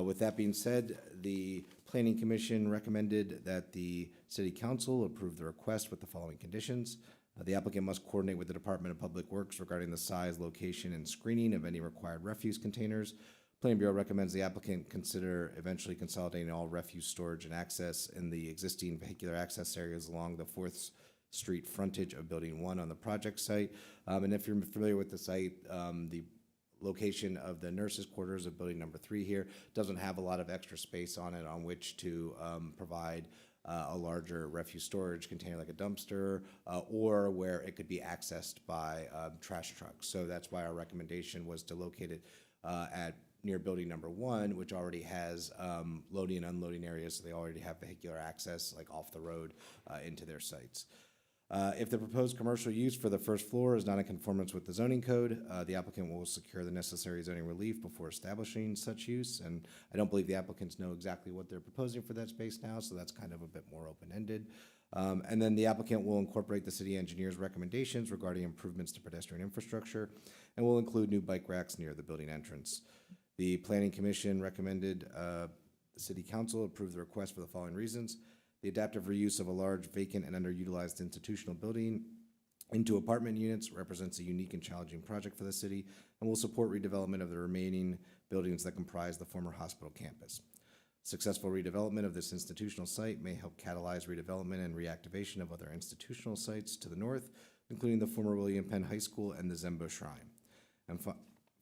With that being said, the Planning Commission recommended that the City Council approve the request with the following conditions. The applicant must coordinate with the Department of Public Works regarding the size, location, and screening of any required refuse containers. Planning Bureau recommends the applicant consider eventually consolidating all refuse storage and access in the existing vehicular access areas along the 4th Street frontage of Building 1 on the project site. And if you're familiar with the site, the location of the nurses' quarters of building number 3 here doesn't have a lot of extra space on it on which to provide a larger refuse storage container like a dumpster, or where it could be accessed by trash trucks. So that's why our recommendation was to locate it at near building number 1, which already has loading and unloading areas, so they already have vehicular access, like off the road, into their sites. If the proposed commercial use for the first floor is not in conformance with the zoning code, the applicant will secure the necessary zoning relief before establishing such use. And I don't believe the applicants know exactly what they're proposing for that space now, so that's kind of a bit more open-ended. And then the applicant will incorporate the city engineer's recommendations regarding improvements to pedestrian infrastructure, and will include new bike racks near the building entrance. The Planning Commission recommended the City Council approve the request for the following reasons. The adaptive reuse of a large, vacant, and underutilized institutional building into apartment units represents a unique and challenging project for the city, and will support redevelopment of the remaining buildings that comprise the former hospital campus. Successful redevelopment of this institutional site may help catalyze redevelopment and reactivation of other institutional sites to the north, including the former William Penn High School and the Zembo Shrine. And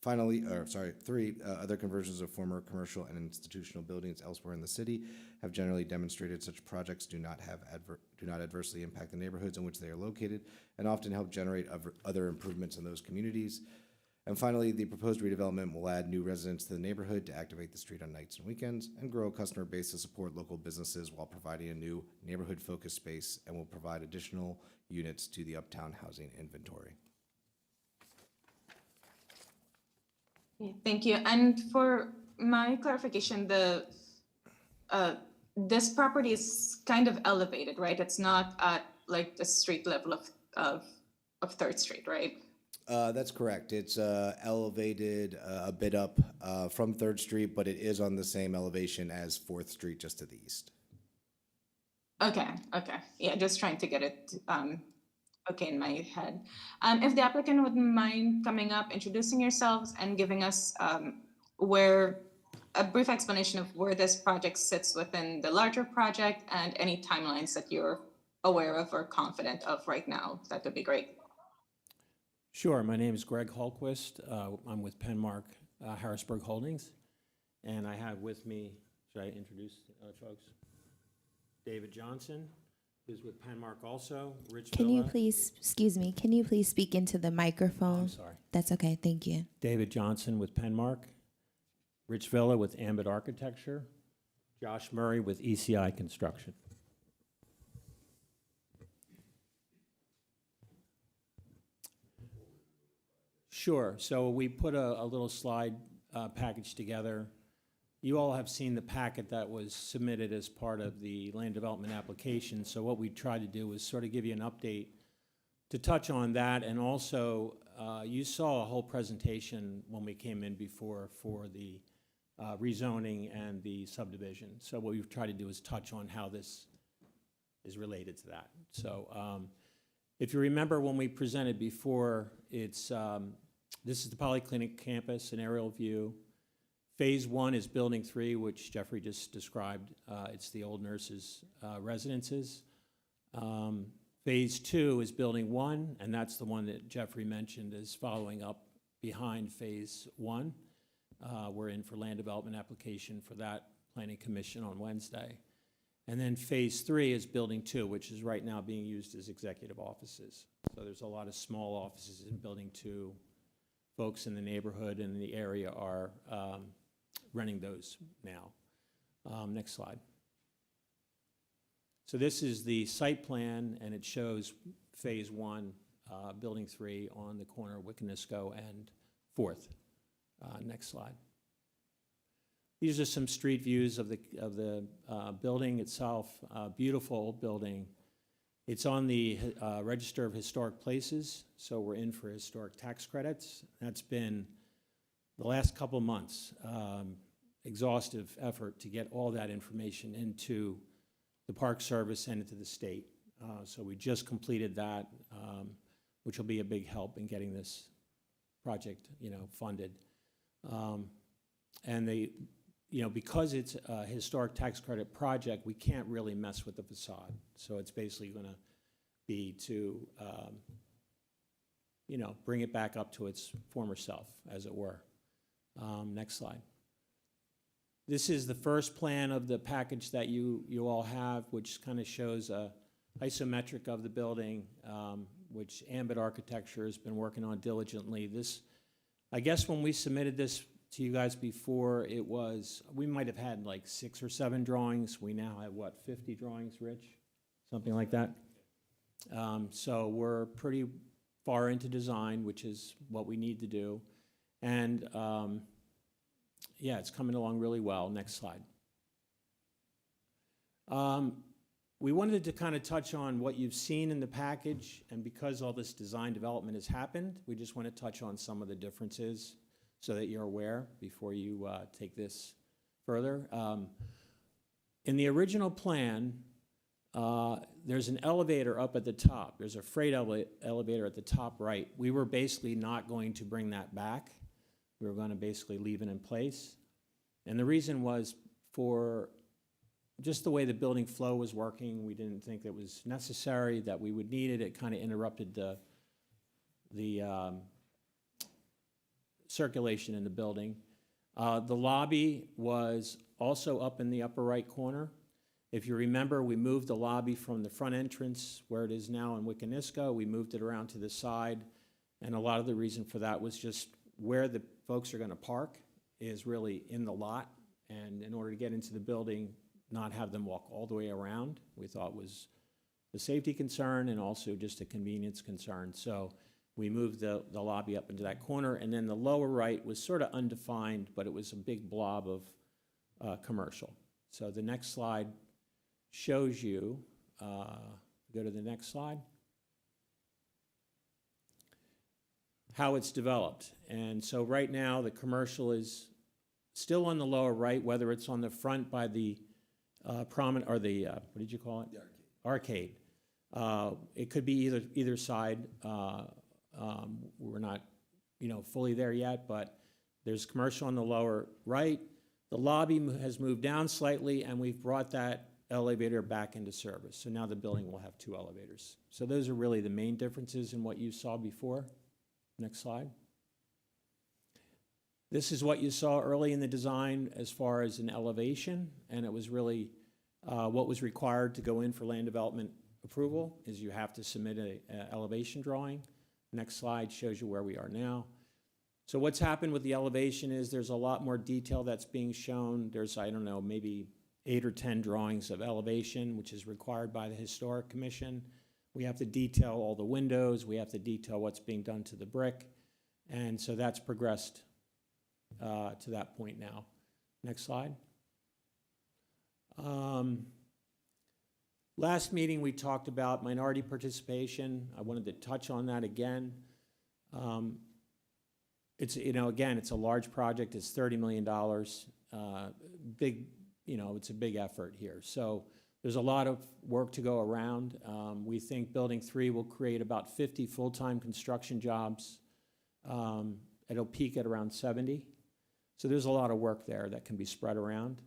finally, 3, other conversions of former commercial and institutional buildings elsewhere in the city have generally demonstrated such projects do not adversely impact the neighborhoods in which they are located, and often help generate other improvements in those communities. And finally, the proposed redevelopment will add new residents to the neighborhood to activate the street on nights and weekends, and grow a customer base to support local businesses while providing a new neighborhood-focused space, and will provide additional units to the uptown housing inventory. Thank you. And for my clarification, this property is kind of elevated, right? It's not at like the street level of of 3rd Street, right? That's correct. It's elevated a bit up from 3rd Street, but it is on the same elevation as 4th Street, just to the east. Okay, okay. Yeah, just trying to get it okay in my head. If the applicant would mind coming up, introducing yourselves and giving us a brief explanation of where this project sits within the larger project and any timelines that you're aware of or confident of right now, that would be great. Sure. My name is Greg Hultquist. I'm with Penmark Harrisburg Holdings. And I have with me, should I introduce folks? David Johnson, who's with Penmark also. Rich Can you Villa. please, excuse me, can you please speak into the microphone? I'm sorry. That's okay, thank you. David Johnson with Penmark. Rich Villa with Ambit Architecture. Josh Murray with ECI Construction. Sure. So we put a little slide package together. You all have seen the packet that was submitted as part of the land development application. So what we tried to do was sort of give you an update to touch on that. And also, you saw a whole presentation when we came in before for the rezoning and the subdivision. So what we've tried to do is touch on how this is related to that. So if you remember when we presented before, it's this is the Polyclinic campus, an aerial view. Phase 1 is Building 3, which Jeffrey just described. It's the old nurses' residences. Phase 2 is Building 1, and that's the one that Jeffrey mentioned is following up behind Phase 1. We're in for land development application for that Planning Commission on Wednesday. And then Phase 3 is Building 2, which is right now being used as executive offices. So there's a lot of small offices in Building 2. Folks in the neighborhood and in the area are renting those now. Next slide. So this is the site plan, and it shows Phase 1, Building 3 on the corner of Wiccanisco and 4th. Next slide. These are some street views of the building itself. Beautiful old building. It's on the Register of Historic Places, so we're in for historic tax credits. That's been the last couple months, exhaustive effort to get all that information into the Park Service and into the state. So we just completed that, which will be a big help in getting this project, funded. And they, because it's a historic tax credit project, we can't really mess with the facade. So it's basically going to be to, bring it back up to its former self, as it were. Next slide. This is the first plan of the package that you all have, which kind of shows a isometric of the building, which Ambit Architecture has been working on diligently. This, I guess when we submitted this to you guys before, we might have had like 6 or 7 drawings. We now have, 50 drawings, Rich? Something like that. So we're pretty far into design, which is what we need to do. And yeah, it's coming along really well. Next slide. We wanted to kind of touch on what you've seen in the package, and because all this design development has happened, we just want to touch on some of the differences so that you're aware before you take this further. In the original plan, there's an elevator up at the top. There's a freight elevator at the top right. We were basically not going to bring that back. We were going to basically leave it in place. And the reason was for just the way the building flow was working. We didn't think it was necessary, that we would need it. It kind of interrupted the circulation in the building. The lobby was also up in the upper right corner. If you remember, we moved the lobby from the front entrance where it is now in Wiccanisco. We moved it around to the side, and a lot of the reason for that was just where the folks are going to park is really in the lot, and in order to get into the building, not have them walk all the way around, we thought was a safety concern and also just a convenience concern. So we moved the lobby up into that corner, and then the lower right was sort of undefined, but it was a big blob of commercial. So the next slide shows you, go to the next slide. how it's developed. And so right now, the commercial is still on the lower right, whether it's on the front by the prominent, or the, what did you call it? The arcade. It could be either side. We're not, fully there yet, but there's commercial on the lower right. The lobby has moved down slightly, and we've brought that elevator back into service. So now the building will have 2 elevators. So those are really the main differences in what you saw before. Next slide. This is what you saw early in the design as far as an elevation, and it was really what was required to go in for land development approval is you have to submit a elevation drawing. Next slide shows you where we are now. So what's happened with the elevation is there's a lot more detail that's being shown. There's, I don't know, maybe 8 or 10 drawings of elevation, which is required by the Historic Commission. We have to detail all the windows. We have to detail what's being done to the brick. And so that's progressed to that point now. Next slide. Last meeting, we talked about minority participation. I wanted to touch on that again. It's, again, it's a large project. It's $30 million. Big, it's a big effort here. So there's a lot of work to go around. We think Building 3 will create about 50 full-time construction jobs. It'll peak at around 70. So there's a lot of work there that can be spread around.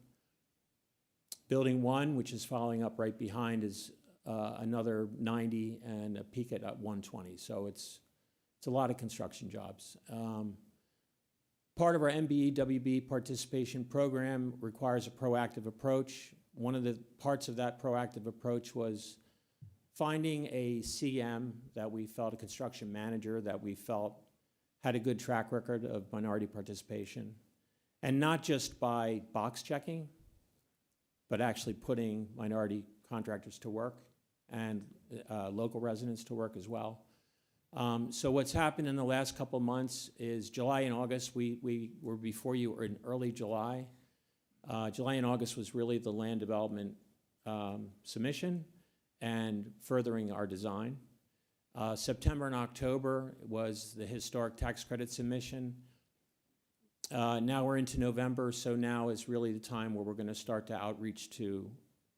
Building 1, which is following up right behind, is another 90 and a peak at 120. So it's a lot of construction jobs. Part of our MBE-WB participation program requires a proactive approach. One of the parts of that proactive approach was finding a CM that we felt, a construction manager that we felt had a good track record of minority participation. And not just by box checking, but actually putting minority contractors to work and local residents to work as well. So what's happened in the last couple of months is July and August, we were before you in early July. July and August was really the land development submission and furthering our design. September and October was the historic tax credit submission. Now we're into November, so now is really the time where we're going to start to outreach to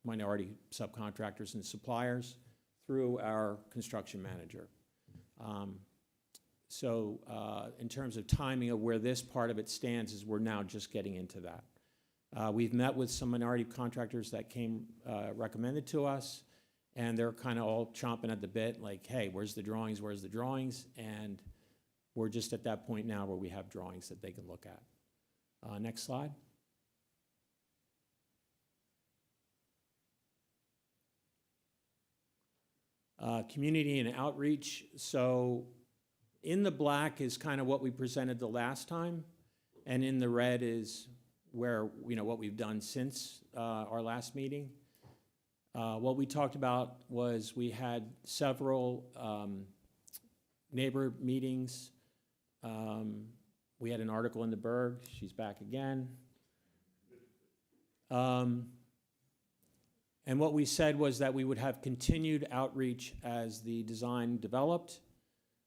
minority subcontractors and suppliers through our construction manager. In terms of timing of where this part of it stands is we're now just getting into that. We've met with some minority contractors that came recommended to us, and they're kind of all chomping at the bit, like, hey, where's the drawings, where's the drawings? And we're just at that point now where we have drawings that they can look at. Next slide. Community and outreach. So in the black is kind of what we presented the last time, and in the red is where, what we've done since our last meeting. What we talked about was we had several neighbor meetings. We had an article in the Berg. She's back again. And what we said was that we would have continued outreach as the design developed.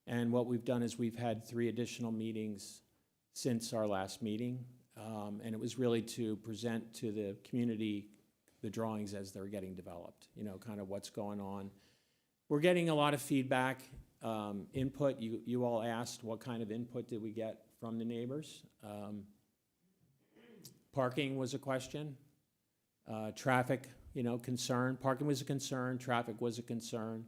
And what we've done is we've had 3 additional meetings since our last meeting. And it was really to present to the community the drawings as they're getting developed, kind of what's going on. We're getting a lot of feedback, input. You all asked what kind of input did we get from the neighbors. Parking was a question. Traffic, concern. Parking was a concern. Traffic was a concern.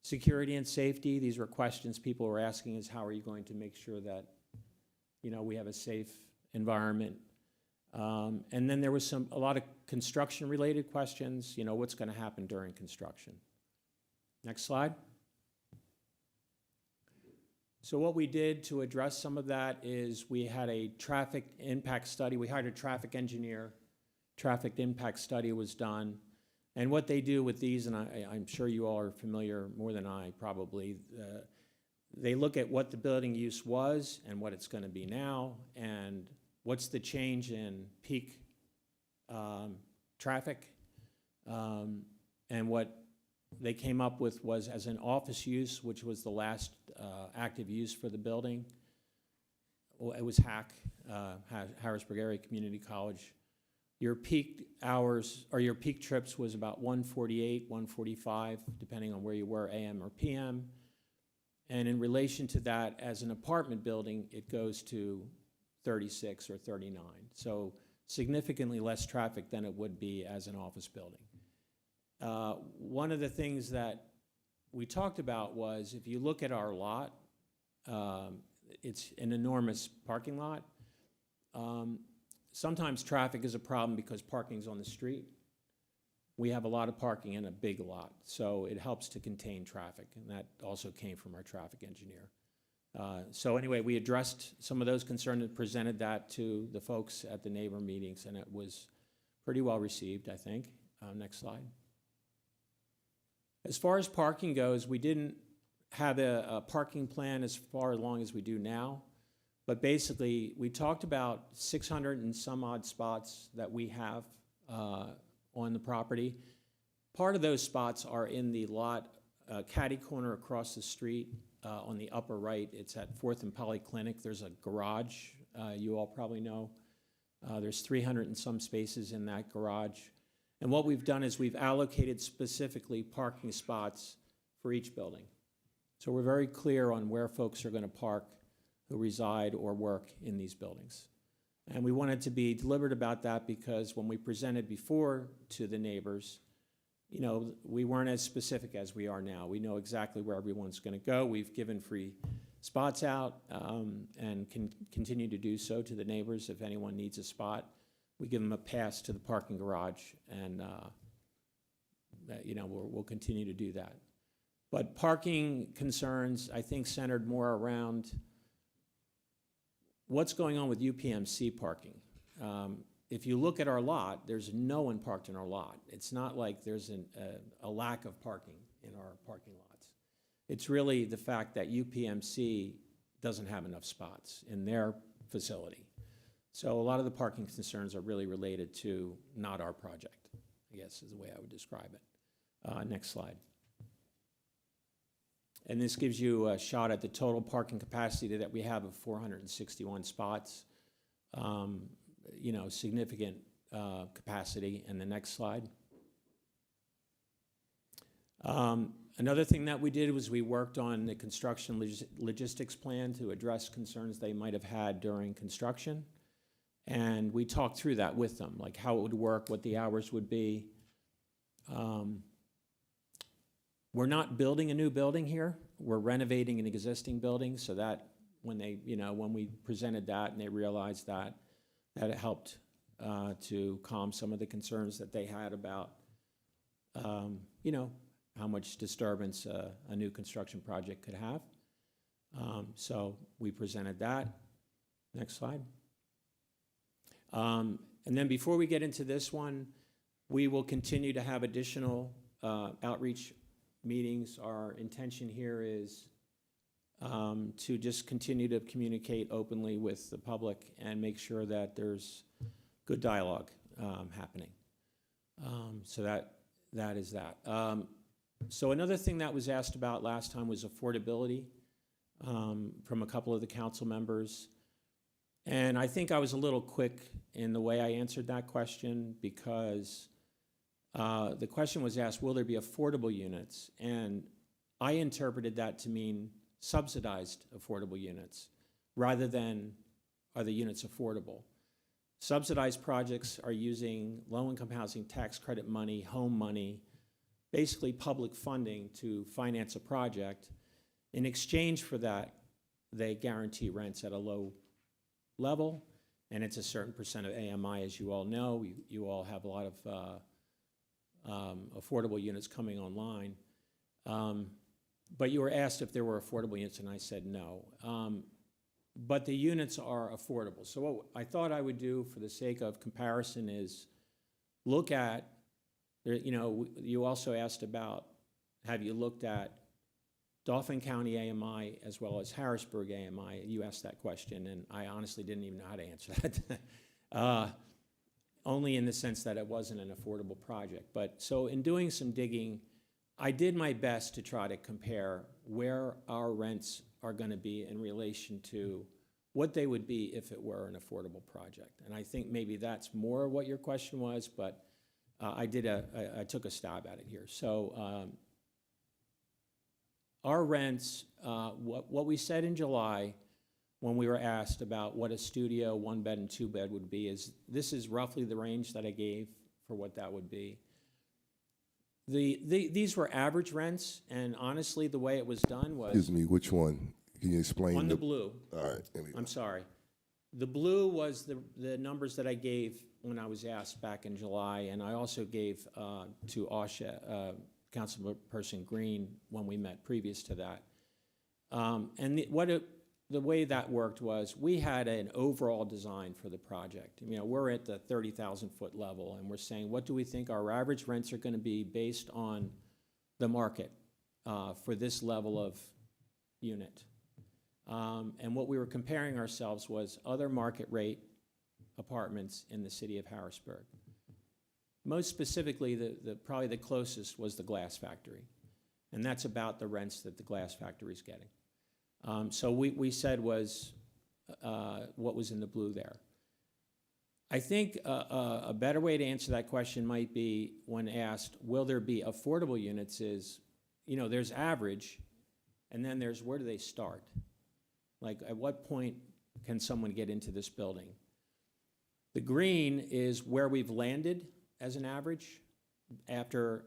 Security and safety, these were questions people were asking, is how are you going to make sure that, we have a safe environment. And then there was a lot of construction-related questions, what's going to happen during construction. Next slide. So what we did to address some of that is we had a traffic impact study. We hired a traffic engineer. Traffic impact study was done. And what they do with these, and I'm sure you all are familiar more than I probably, they look at what the building use was and what it's going to be now, and what's the change in peak traffic, and what they came up with was as an office use, which was the last active use for the building. Well, it was Harrisburg Area Community College. Your peak hours, or your peak trips was about 1:48, 1:45, depending on where you were, AM or PM. And in relation to that, as an apartment building, it goes to 36 or 39. So significantly less traffic than it would be as an office building. One of the things that we talked about was, if you look at our lot, it's an enormous parking lot. Sometimes traffic is a problem because parking's on the street. We have a lot of parking in a big lot, so it helps to contain traffic, and that also came from our traffic engineer. So anyway, we addressed some of those concerns and presented that to the folks at the neighbor meetings, and it was pretty well received, I think. Next slide. As far as parking goes, we didn't have a parking plan as far along as we do now. But basically, we talked about 600 and some odd spots that we have on the property. Part of those spots are in the lot caddy corner across the street on the upper right. It's at 4th and Polyclinic. There's a garage, you all probably know. There's 300 and some spaces in that garage. And what we've done is we've allocated specifically parking spots for each building. So we're very clear on where folks are going to park who reside or work in these buildings. And we wanted to be deliberate about that because when we presented before to the neighbors, you know, we weren't as specific as we are now. We know exactly where everyone's going to go. We've given free spots out and can continue to do so to the neighbors. If anyone needs a spot, we give them a pass to the parking garage, and you know, we'll continue to do that. But parking concerns, I think, centered more around what's going on with UPMC parking. If you look at our lot, there's no one parked in our lot. It's not like there's a lack of parking in our parking lots. It's really the fact that UPMC doesn't have enough spots in their facility. So a lot of the parking concerns are really related to not our project, I guess is the way I would describe it. Next slide. And this gives you a shot at the total parking capacity that we have of 461 spots. You know, significant capacity. And the next slide. Another thing that we did was we worked on the construction logistics plan to address concerns they might have had during construction. And we talked through that with them, like how it would work, what the hours would be. We're not building a new building here. We're renovating an existing building, so that when they, you know, when we presented that and they realized that, it helped to calm some of the concerns that they had about, you know, how much disturbance a new construction project could have. So we presented that. Next slide. And then before we get into this one, we will continue to have additional outreach meetings. Our intention here is to just continue to communicate openly with the public and make sure that there's good dialogue happening. So that is that. So another thing that was asked about last time was affordability from a couple of the council members. And I think I was a little quick in the way I answered that question because the question was asked, will there be affordable units? And I interpreted that to mean subsidized affordable units rather than are the units affordable. Subsidized projects are using low-income housing tax credit money, home money, basically public funding to finance a project. In exchange for that, they guarantee rents at a low level, and it's a certain percent of AMI, as you all know. You all have a lot of affordable units coming online. But you were asked if there were affordable units, and I said no. But the units are affordable. So what I thought I would do for the sake of comparison is look at, you know, you also asked about, have you looked at Dauphin County AMI as well as Harrisburg AMI? You asked that question, and I honestly didn't even know how to answer that. Only in the sense that it wasn't an affordable project. But so in doing some digging, I did my best to try to compare where our rents are going to be in relation to what they would be if it were an affordable project. And I think maybe that's more what your question was, but I took a stab at it here. So our rents, what we said in July when we were asked about what a studio, 1-bed and 2-bed would be, is this is roughly the range that I gave for what that would be. These were average rents, and honestly, the way it was done was... Excuse me, which one? Can you explain? On the blue. All right. Here we go. I'm sorry. The blue was the numbers that I gave when I was asked back in July, and I also gave to Osha, Councilperson Green, when we met previous to that. And the way that worked was we had an overall design for the project. You know, we're at the 30,000-foot level, and we're saying, what do we think our average rents are going to be based on the market for this level of unit? And what we were comparing ourselves was other market rate apartments in the city of Harrisburg. Most specifically, probably the closest was the glass factory. And that's about the rents that the glass factory is getting. So we said was what was in the blue there. I think a better way to answer that question might be when asked, will there be affordable units, is, you know, there's average, and then there's where do they start? Like, at what point can someone get into this building? The green is where we've landed as an average after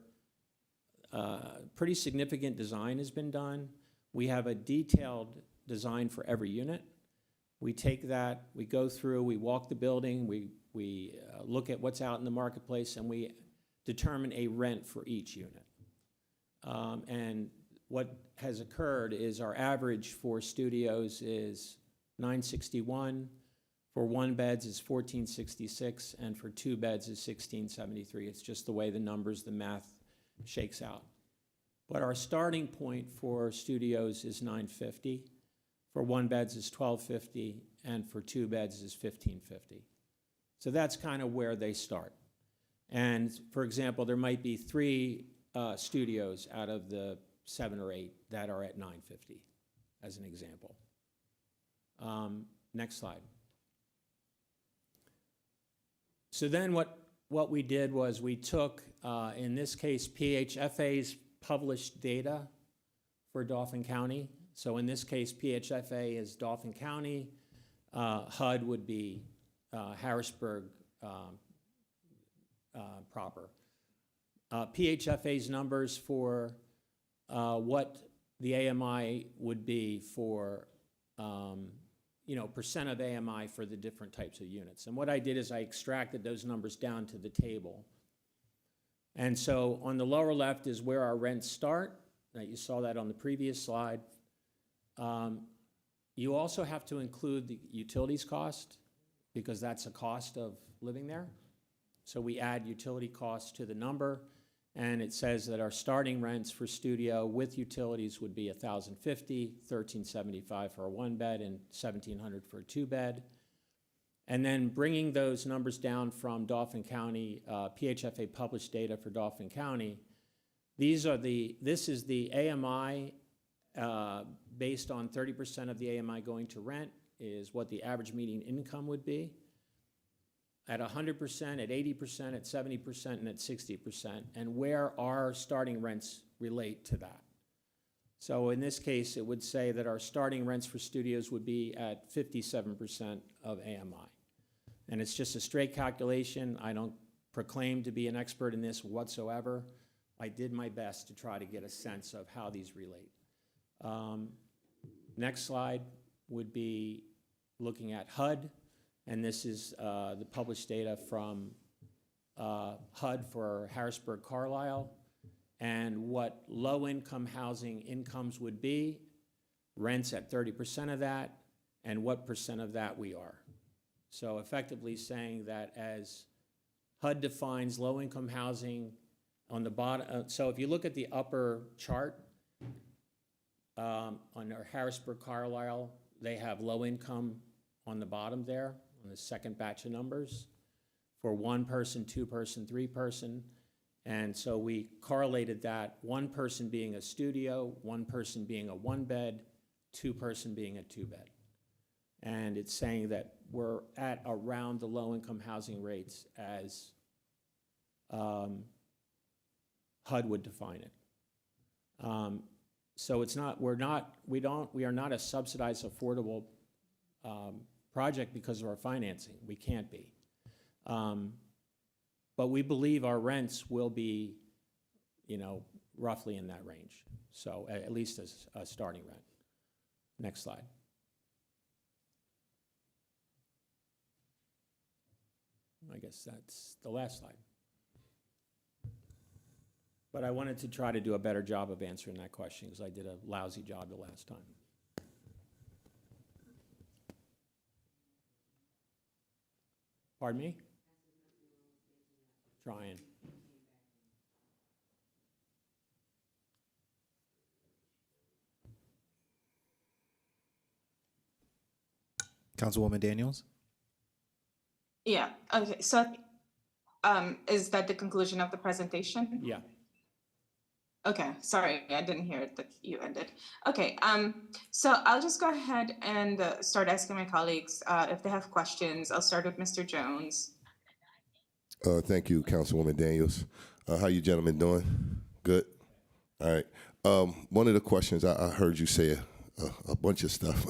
pretty significant design has been done. We have a detailed design for every unit. We take that, we go through, we walk the building, we look at what's out in the marketplace, and we determine a rent for each unit. And what has occurred is our average for studios is $961, for 1-beds is $1,466, and for 2-beds is $1,673. It's just the way the numbers, the math shakes out. But our starting point for studios is $950, for 1-beds is $1,250, and for 2-beds is $1,550. So that's kind of where they start. And for example, there might be 3 studios out of the 7 or 8 that are at $950, as an example. Next slide. So then what we did was we took, in this case, PHFA's published data for Dauphin County. So in this case, PHFA is Dauphin County. HUD would be Harrisburg proper. PHFA's numbers for what the AMI would be for, percent of AMI for the different types of units. And what I did is I extracted those numbers down to the table. And so on the lower left is where our rents start. Now, you saw that on the previous slide. You also have to include the utilities cost, because that's a cost of living there. So we add utility costs to the number, and it says that our starting rents for studio with utilities would be $1,050, $1,375 for a 1-bed, and $1,700 for a 2-bed. And then bringing those numbers down from Dauphin County, PHFA published data for Dauphin County. This is the AMI based on 30% of the AMI going to rent is what the average median income would be. At 100%, at 80%, at 70%, and at 60%, and where our starting rents relate to that. So in this case, it would say that our starting rents for studios would be at 57% of AMI. And it's just a straight calculation. I don't proclaim to be an expert in this whatsoever. I did my best to try to get a sense of how these relate. Next slide would be looking at HUD. And this is the published data from HUD for Harrisburg, Carlisle, and what low-income housing incomes would be, rents at 30% of that, and what percent of that we are. So effectively saying that as HUD defines low-income housing on the bottom, so if you look at the upper chart, on our Harrisburg, Carlisle, they have low income on the bottom there, on the second batch of numbers, for 1 person, 2 person, 3 person. And so we correlated that, one person being a studio, one person being a one-bed, two-person being a two-bed. And it's saying that we're at around the low-income housing rates as HUD would define it. So it's not, we are not a subsidized, affordable project because of our financing. We can't be. But we believe our rents will be, roughly in that range. So at least as a starting rent. Next slide. I guess that's the last slide. But I wanted to try to do a better job of answering that question because I did a lousy job the last time. Pardon me? Trying. Councilwoman Daniels? Yeah, okay, so, is that the conclusion of the presentation? Yeah. Okay, sorry, I didn't hear that you ended. Okay, so I'll just go ahead and start asking my colleagues if they have questions. I'll start with Mr. Jones. Thank you, Councilwoman Daniels. How you gentlemen doing? Good? All right. One of the questions, I heard you say a bunch of stuff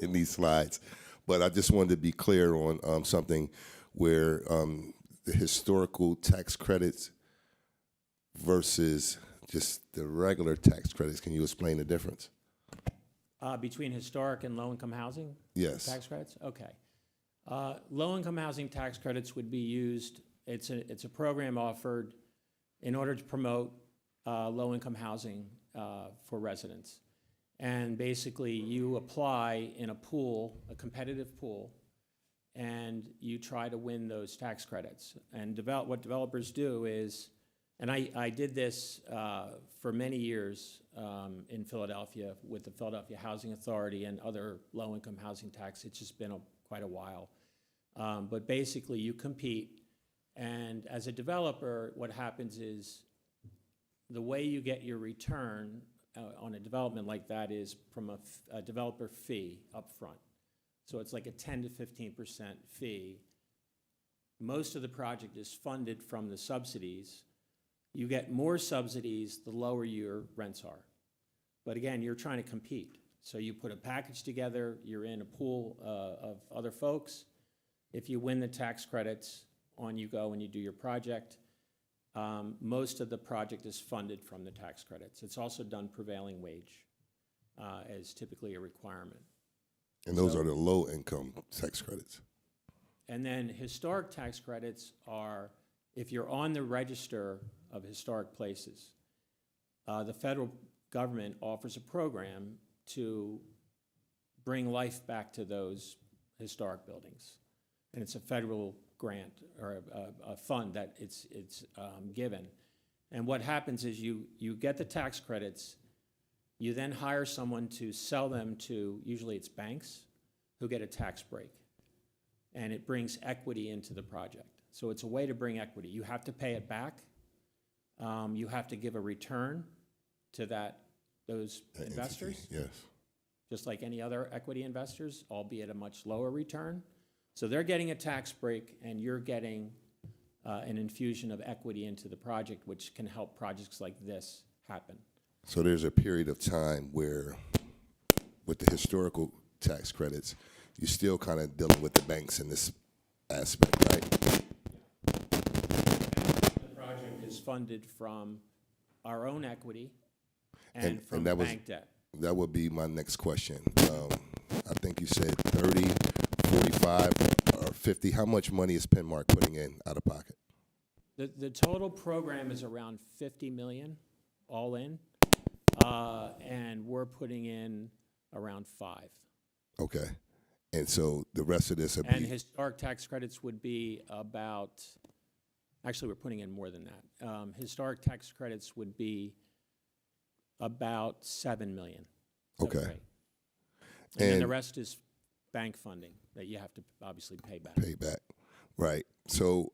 in these slides, but I just wanted to be clear on something where the historical tax credits versus just the regular tax credits. Can you explain the difference? Between historic and low-income housing? Yes. Tax credits? Okay. Low-income housing tax credits would be used, it's a program offered in order to promote low-income housing for residents. And basically, you apply in a pool, a competitive pool, and you try to win those tax credits. And what developers do is, and I did this for many years in Philadelphia with the Philadelphia Housing Authority and other low-income housing tax. It's just been quite a while. But basically, you compete, and as a developer, what happens is the way you get your return on a development like that is from a developer fee up front. So it's like a 10 to 15% fee. Most of the project is funded from the subsidies. You get more subsidies the lower your rents are. But again, you're trying to compete. So you put a package together, you're in a pool of other folks. If you win the tax credits, on you go and you do your project. Most of the project is funded from the tax credits. It's also done prevailing wage as typically a requirement. And those are the low-income tax credits. And then historic tax credits are, if you're on the register of historic places, the federal government offers a program to bring life back to those historic buildings. And it's a federal grant or a fund that it's given. And what happens is you get the tax credits, you then hire someone to sell them to, usually it's banks, who get a tax break. And it brings equity into the project. So it's a way to bring equity. You have to pay it back. You have to give a return to those investors. Yes. Just like any other equity investors, albeit a much lower return. So they're getting a tax break, and you're getting an infusion of equity into the project, which can help projects like this happen. So there's a period of time where, with the historical tax credits, you're still kind of dealing with the banks in this aspect, right? The project is funded from our own equity and from bank debt. That would be my next question. I think you said 30, 45, or 50. How much money is Penmark putting in out of pocket? The total program is around 50 million, all in, and we're putting in around 5. Okay. And so the rest of this would And be... historic tax credits would be about, actually, we're putting in more than that. Historic tax credits would be about 7 million. Okay. And then the rest is bank funding that you have to obviously pay back. Right. So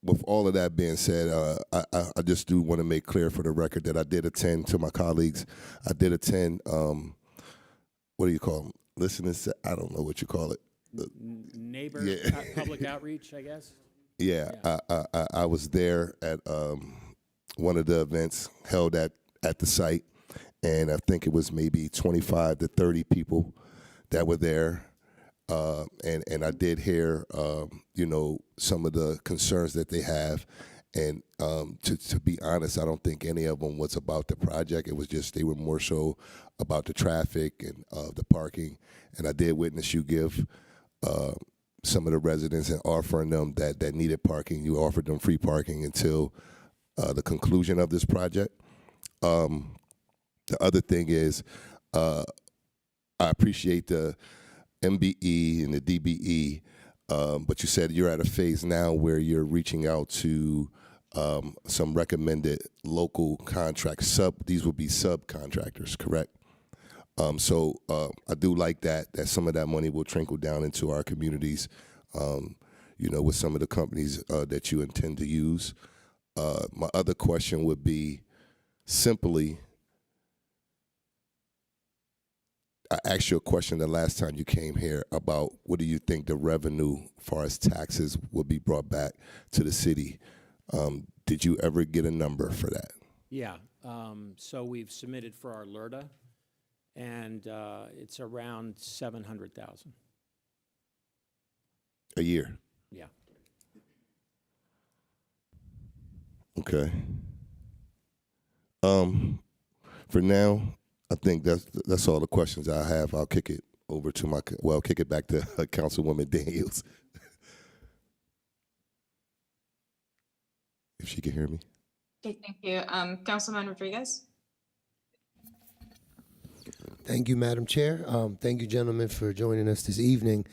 with all of that being said, I just do want to make clear for the record that I did attend, to my colleagues, I did attend, what do you call them? Listeners, I don't know what you call it. Neighbor, Yeah. public outreach, I guess? Yeah, I was there at one of the events held at the site, and I think it was maybe 25 to 30 people that were there. And I did hear, some of the concerns that they have. And to be honest, I don't think any of them was about the project. It was just they were more so about the traffic and the parking. And I did witness you give some of the residents and offering them that needed parking. You offered them free parking until the conclusion of this project. The other thing is I appreciate the MBE and the DBE, but you said you're at a phase now where you're reaching out to some recommended local contracts. These would be subcontractors, correct? So I do like that some of that money will trickle down into our communities, with some of the companies that you intend to use. My other question would be simply, I asked you a question the last time you came here about what do you think the revenue as far as taxes will be brought back to the city. Did you ever get a number for that? Yeah, so we've submitted for our LERTA, and it's around 700,000. A year? Yeah. Okay. For now, I think that's all the questions I have. I'll kick it over to kick it back to Councilwoman Daniels. If she can hear me. Okay, thank you. Councilman Rodriguez? Thank you, Madam Chair. Thank you, gentlemen, for joining us this evening.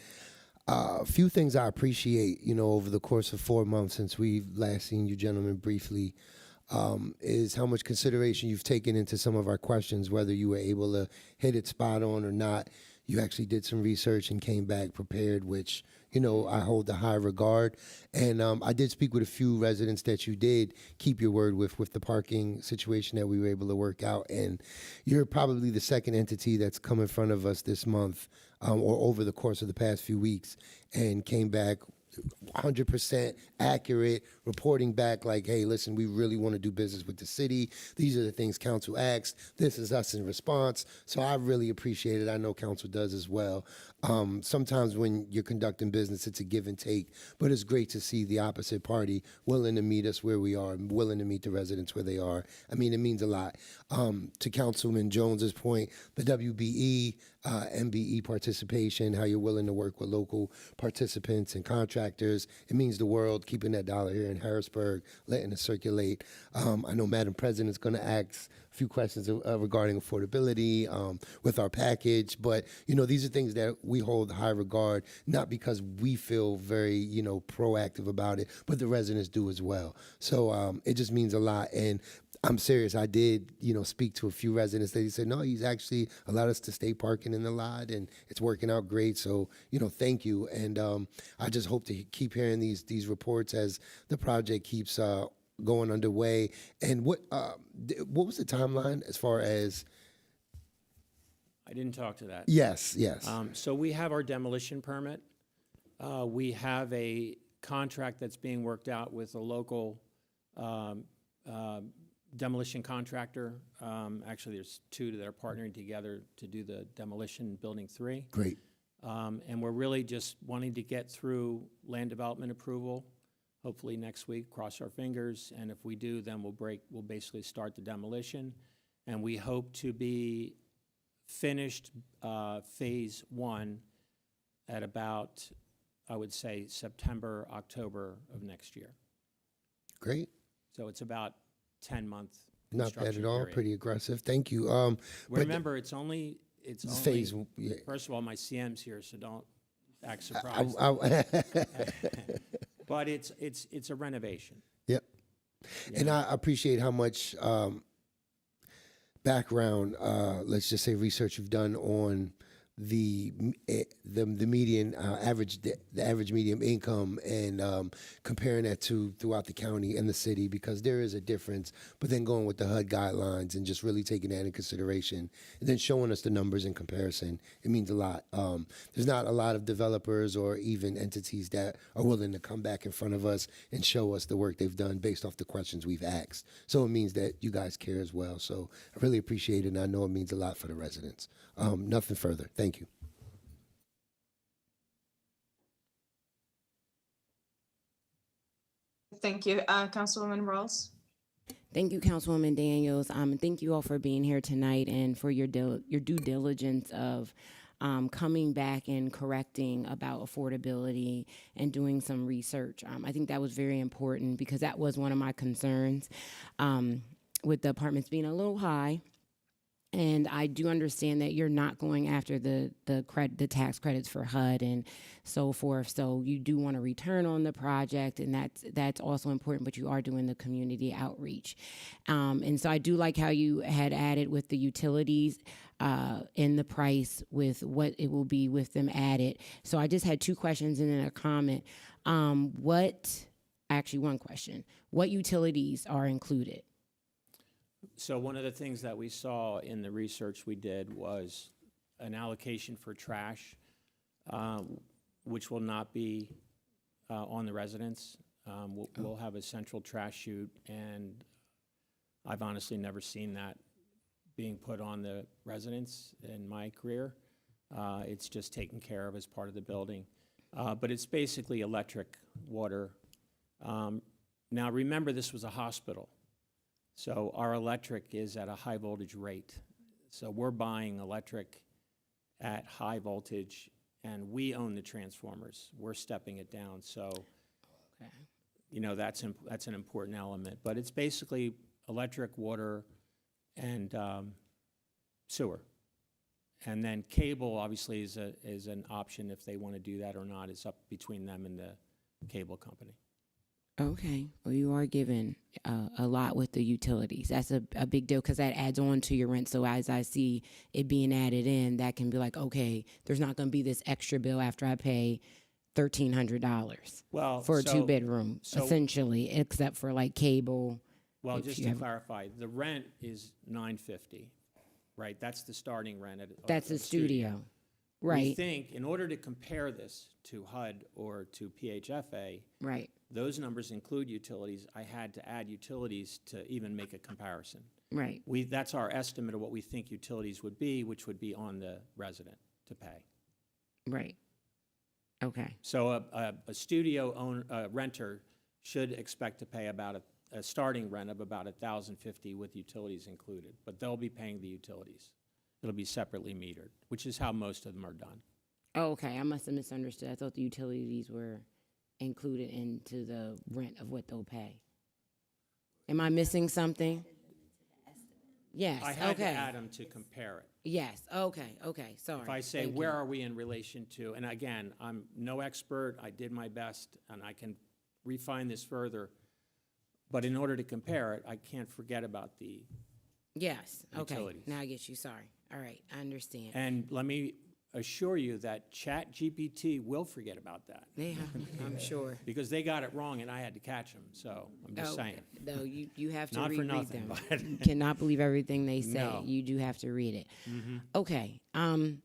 A few things I appreciate, over the course of 4 months since we've last seen you gentlemen briefly, is how much consideration you've taken into some of our questions, whether you were able to hit it spot on or not. You actually did some research and came back prepared, which, I hold to high regard. And I did speak with a few residents that you did keep your word with the parking situation that we were able to work out. And you're probably the second entity that's come in front of us this month or over the course of the past few weeks and came back 100% accurate, reporting back like, hey, listen, we really want to do business with the city. These are the things council asked. This is us in response. So I really appreciate it. I know council does as well. Sometimes when you're conducting business, it's a give and take, but it's great to see the opposite party willing to meet us where we are, willing to meet the residents where they are. I mean, it means a lot. To Councilman Jones's point, the WBE, MBE participation, how you're willing to work with local participants and contractors, it means the world, keeping that dollar here in Harrisburg, letting it circulate. I know Madam President's going to ask a few questions regarding affordability with our package, but these are things that we hold high regard, not because we feel very proactive about it, but the residents do as well. So it just means a lot. And I'm serious. I did, speak to a few residents that said, no, he's actually allowed us to stay parking in the lot, and it's working out great. So, thank you. And I just hope to keep hearing these reports as the project keeps going underway. And what was the timeline as far as? I didn't talk to that. Yes. So we have our demolition permit. We have a contract that's being worked out with a local demolition contractor. Actually, there's two that are partnering together to do the demolition Building 3. Great. And we're really just wanting to get through land development approval, hopefully next week, cross our fingers. And if we do, then we'll basically start the demolition. And we hope to be finished phase 1 at about, I would say, September, October of next year. Great. So it's about 10-month Not bad at all. period. Pretty aggressive. Thank you. Remember, it's only phase. Yeah. First of all, my CM's here, so don't act surprised. But it's a renovation. Yep. Yeah. And I appreciate how much background, let's just say research you've done on the median average the average median income and comparing that to throughout the county and the city, because there is a difference. But then going with the HUD guidelines and just really taking that in consideration and then showing us the numbers in comparison, it means a lot. There's not a lot of developers or even entities that are willing to come back in front of us and show us the work they've done based off the questions we've asked. So it means that you guys care as well. So I really appreciate it, and I know it means a lot for the residents. Nothing further. Thank you. Thank you. Councilwoman Rawls? Thank you, Councilwoman Daniels. Thank you all for being here tonight and for your due diligence of coming back and correcting about affordability and doing some research. I think that was very important because that was one of my concerns with the apartments being a little high. And I do understand that you're not going after the tax credits for HUD and so forth. So you do want to return on the project, and that's also important. But you are doing the community outreach, and so I do like how you had added with the utilities in the price with what it will be with them added. So I just had two questions and then a comment. One question: what utilities are included? So one of the things that we saw in the research we did was an allocation for trash, which will not be on the residents. We'll have a central trash chute, and I've honestly never seen that being put on the residents in my career. It's just taken care of as part of the building. But it's basically electric, water. Now remember, this was a hospital. So our electric is at a high voltage rate. So we're buying electric at high voltage, and we own the transformers. We're stepping it down. So, Okay. you know, that's an important element. But it's basically electric, water, and sewer. And then cable, obviously, is an option if they want to do that or not. It's up between them and the cable company. Okay, well, you are given a lot with the utilities. That's a big deal because that adds on to your rent. So as I see it being added in, that can be like, okay, there's not going to be this extra bill after I pay $1,300 for a two-bedroom, essentially, except for like cable. Well, just to clarify, the rent is $950, right? That's the starting rent. That's the studio, right? We think in order to compare this to HUD or to PHFA, right? Those numbers include utilities. I had to add utilities to even make a comparison. Right. That's our estimate of what we think utilities would be, which would be on the resident to pay. Right. Okay. So a studio renter should expect to pay about a starting rent of about $1,050 with utilities included, but they'll be paying the utilities. It'll be separately metered, which is how most of them are done. Oh, okay. I must have misunderstood. I thought the utilities were included into the rent of what they'll pay. Am I missing something? Yes. I had okay. to add them to compare it. Yes. Okay. Okay. Sorry. If I say, Thank where you. are we in relation to, and again, I'm no expert, I did my best, and I can refine this further, but in order to compare it, I can't forget about the Yes. Okay. utilities. Now I get you. Sorry. All right. I understand. And let me assure you that ChatGPT will forget about that. Yeah, I'm sure. Because they got it wrong and I had to catch them, so I'm just saying. No, you have to Not for reread nothing, them. but- You cannot believe everything they say. No. You do have to read it. Mhm. Okay. I mean,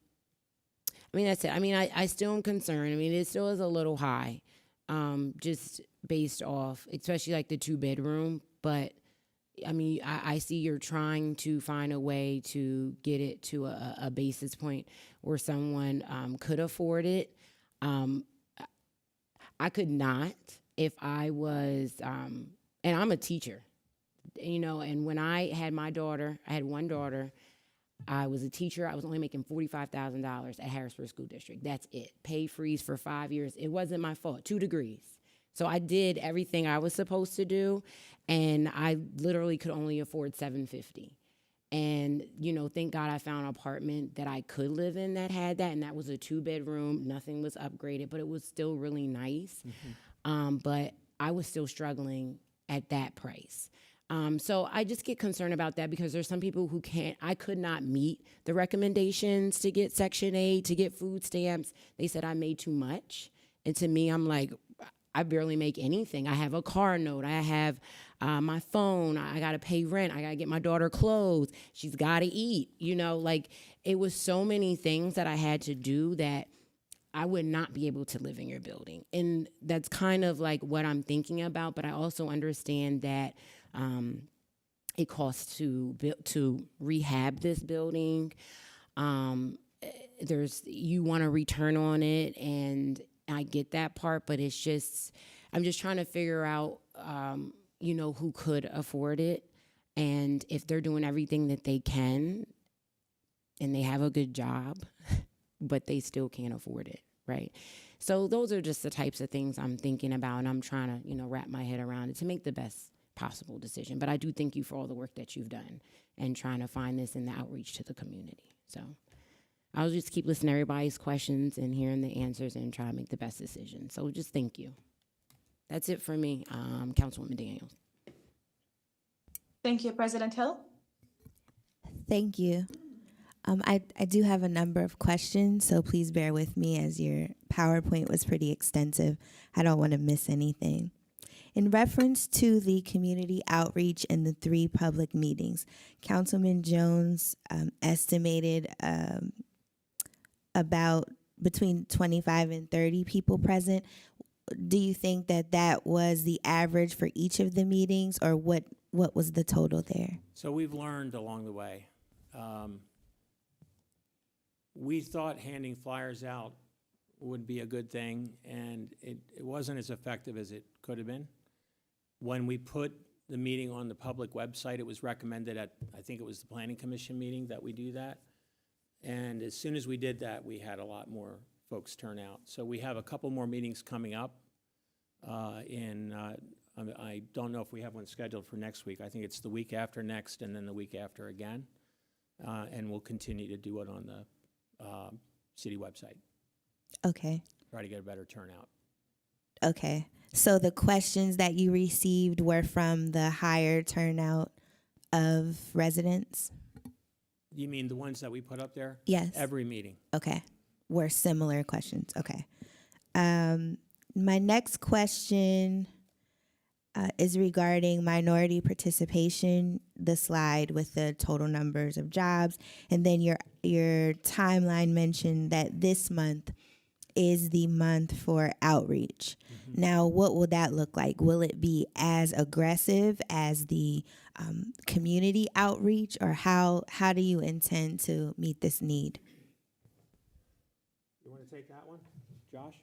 that's it. I mean, I still am concerned. I mean, it still is a little high, just based off, especially like the two-bedroom. But, I mean, I see you're trying to find a way to get it to a basis point where someone could afford it. I could not if I was, and I'm a teacher, you know, and when I had my daughter, I had one daughter, I was a teacher. I was only making $45,000 at Harrisburg School District. That's it. Pay freeze for 5 years. It wasn't my fault. 2 degrees. So I did everything I was supposed to do, and I literally could only afford $750. And, you know, thank God I found an apartment that I could live in that had that, and that was a 2-bedroom. Nothing was upgraded, but it was still really nice. But I was still struggling at that price. So I just get concerned about that because there's some people who I could not meet the recommendations to get Section 8, to get food stamps. They said I made too much. And to me, I'm like, I barely make anything. I have a car note. I have my phone. I got to pay rent. I got to get my daughter clothes. She's got to eat. Like it was so many things that I had to do that I would not be able to live in your building. And that's kind of like what I'm thinking about. But I also understand that it costs to rehab this building. You want a return on it, and I get that part, but I'm just trying to figure out, who could afford it, and if they're doing everything that they can, and they have a good job, but they still can't afford it, right? So those are just the types of things I'm thinking about, and I'm trying to, wrap my head around it to make the best possible decision. But I do thank you for all the work that you've done and trying to find this in the outreach to the community. So I'll just keep listening to everybody's questions and hearing the answers and try to make the best decision. So just thank you. That's it for me, Councilwoman Daniels. Thank you, President Hill. Thank you. I do have a number of questions, so please bear with me as your PowerPoint was pretty extensive. I don't want to miss anything. In reference to the community outreach and the 3 public meetings, Councilman Jones estimated about between 25 and 30 people present. Do you think that was the average for each of the meetings, or what was the total there? So we've learned along the way. We thought handing flyers out would be a good thing, and it wasn't as effective as it could have been. When we put the meeting on the public website, it was recommended I think it was the Planning Commission meeting that we do that. And as soon as we did that, we had a lot more folks turn out. So we have a couple more meetings coming up. I don't know if we have one scheduled for next week. I think it's the week after next and then the week after again. And we'll continue to do it on the city website. Okay. Try to get a better turnout. Okay. So the questions that you received were from the higher turnout of residents? You mean the ones that we put up there? Yes. Every meeting. Okay. Were similar questions. Okay. My next question is regarding minority participation, the slide with the total numbers of jobs, and then your timeline mentioned that this month is the month for outreach. Mm-hmm. Now, what will that look like? Will it be as aggressive as the community outreach, or how do you intend to meet this need? You want to take that one, Josh?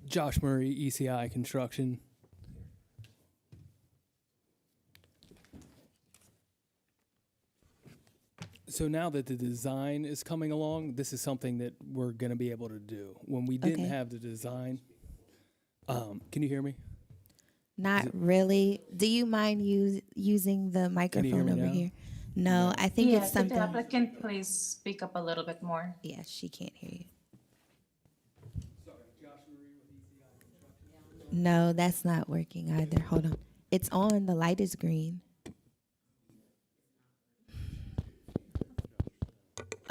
Josh Murray, ECI Construction. So now that the design is coming along, this is something that we're going to be able to do. When we didn't have the design, can you hear me? Not really. Do you mind using the microphone over here? No, I think it's something. Could the applicant please speak up a little bit more? Yeah, she can't hear you. No, that's not working either. Hold on. It's on. The light is green.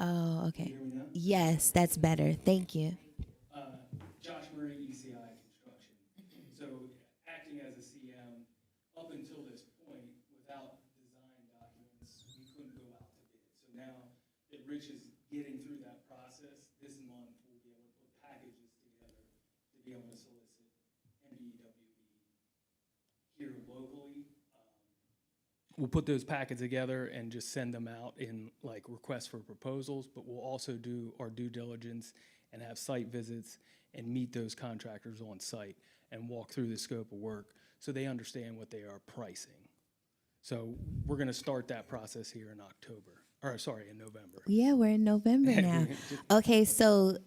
Oh, okay. Yes, that's better. Thank you. Josh Murray, ECI Construction. So acting as a CM, up until this point, without design documents, we couldn't go out to bid. So now that Rich is getting through that process, this month we'll be able to put packages together to be able to solicit MDWB here locally. We'll put those packets together and just send them out in like requests for proposals, but we'll also do our due diligence and have site visits and meet those contractors on site and walk through the scope of work so they understand what they are pricing. So we're going to start that process here in in November. Yeah, we're in November now. Okay, so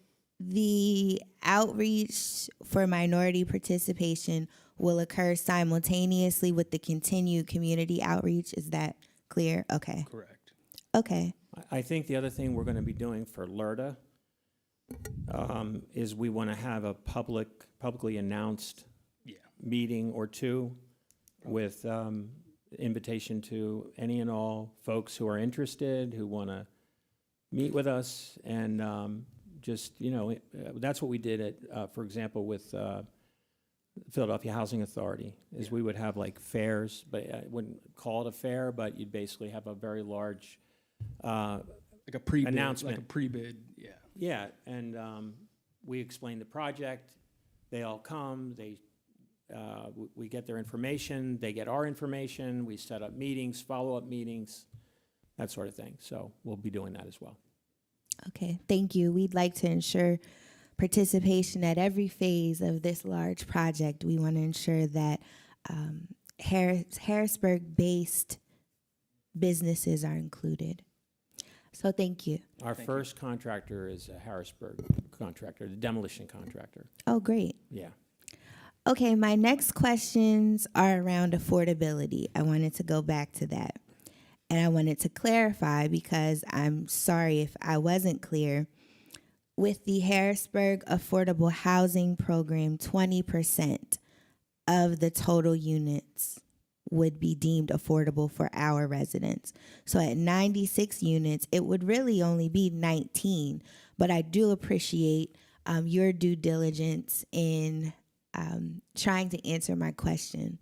the outreach for minority participation will occur simultaneously with the continued community outreach. Is that clear? Okay. Correct. Okay. I think the other thing we're going to be doing for LERTA is we want to have a publicly announced Yeah. meeting or two with invitation to any and all folks who are interested, who want to meet with us, and just, that's what we did at, for example, with Philadelphia Housing Authority, is we would have like fairs, but I wouldn't call it a fair, but you'd basically have a very large Like a pre-bid. announcement. Like a pre-bid, yeah. Yeah, and we explain the project, they all come, we get their information, they get our information, we set up meetings, follow-up meetings, that sort of thing. So we'll be doing that as well. Okay, thank you. We'd like to ensure participation at every phase of this large project. We want to ensure that Harrisburg-based businesses are included. So thank you. Our first contractor is a Harrisburg contractor, the demolition contractor. Oh, great. Yeah. Okay, my next questions are around affordability. I wanted to go back to that. And I wanted to clarify, because I'm sorry if I wasn't clear. With the Harrisburg Affordable Housing Program, 20% of the total units would be deemed affordable for our residents. So at 96 units, it would really only be 19. But I do appreciate your due diligence in trying to answer my question.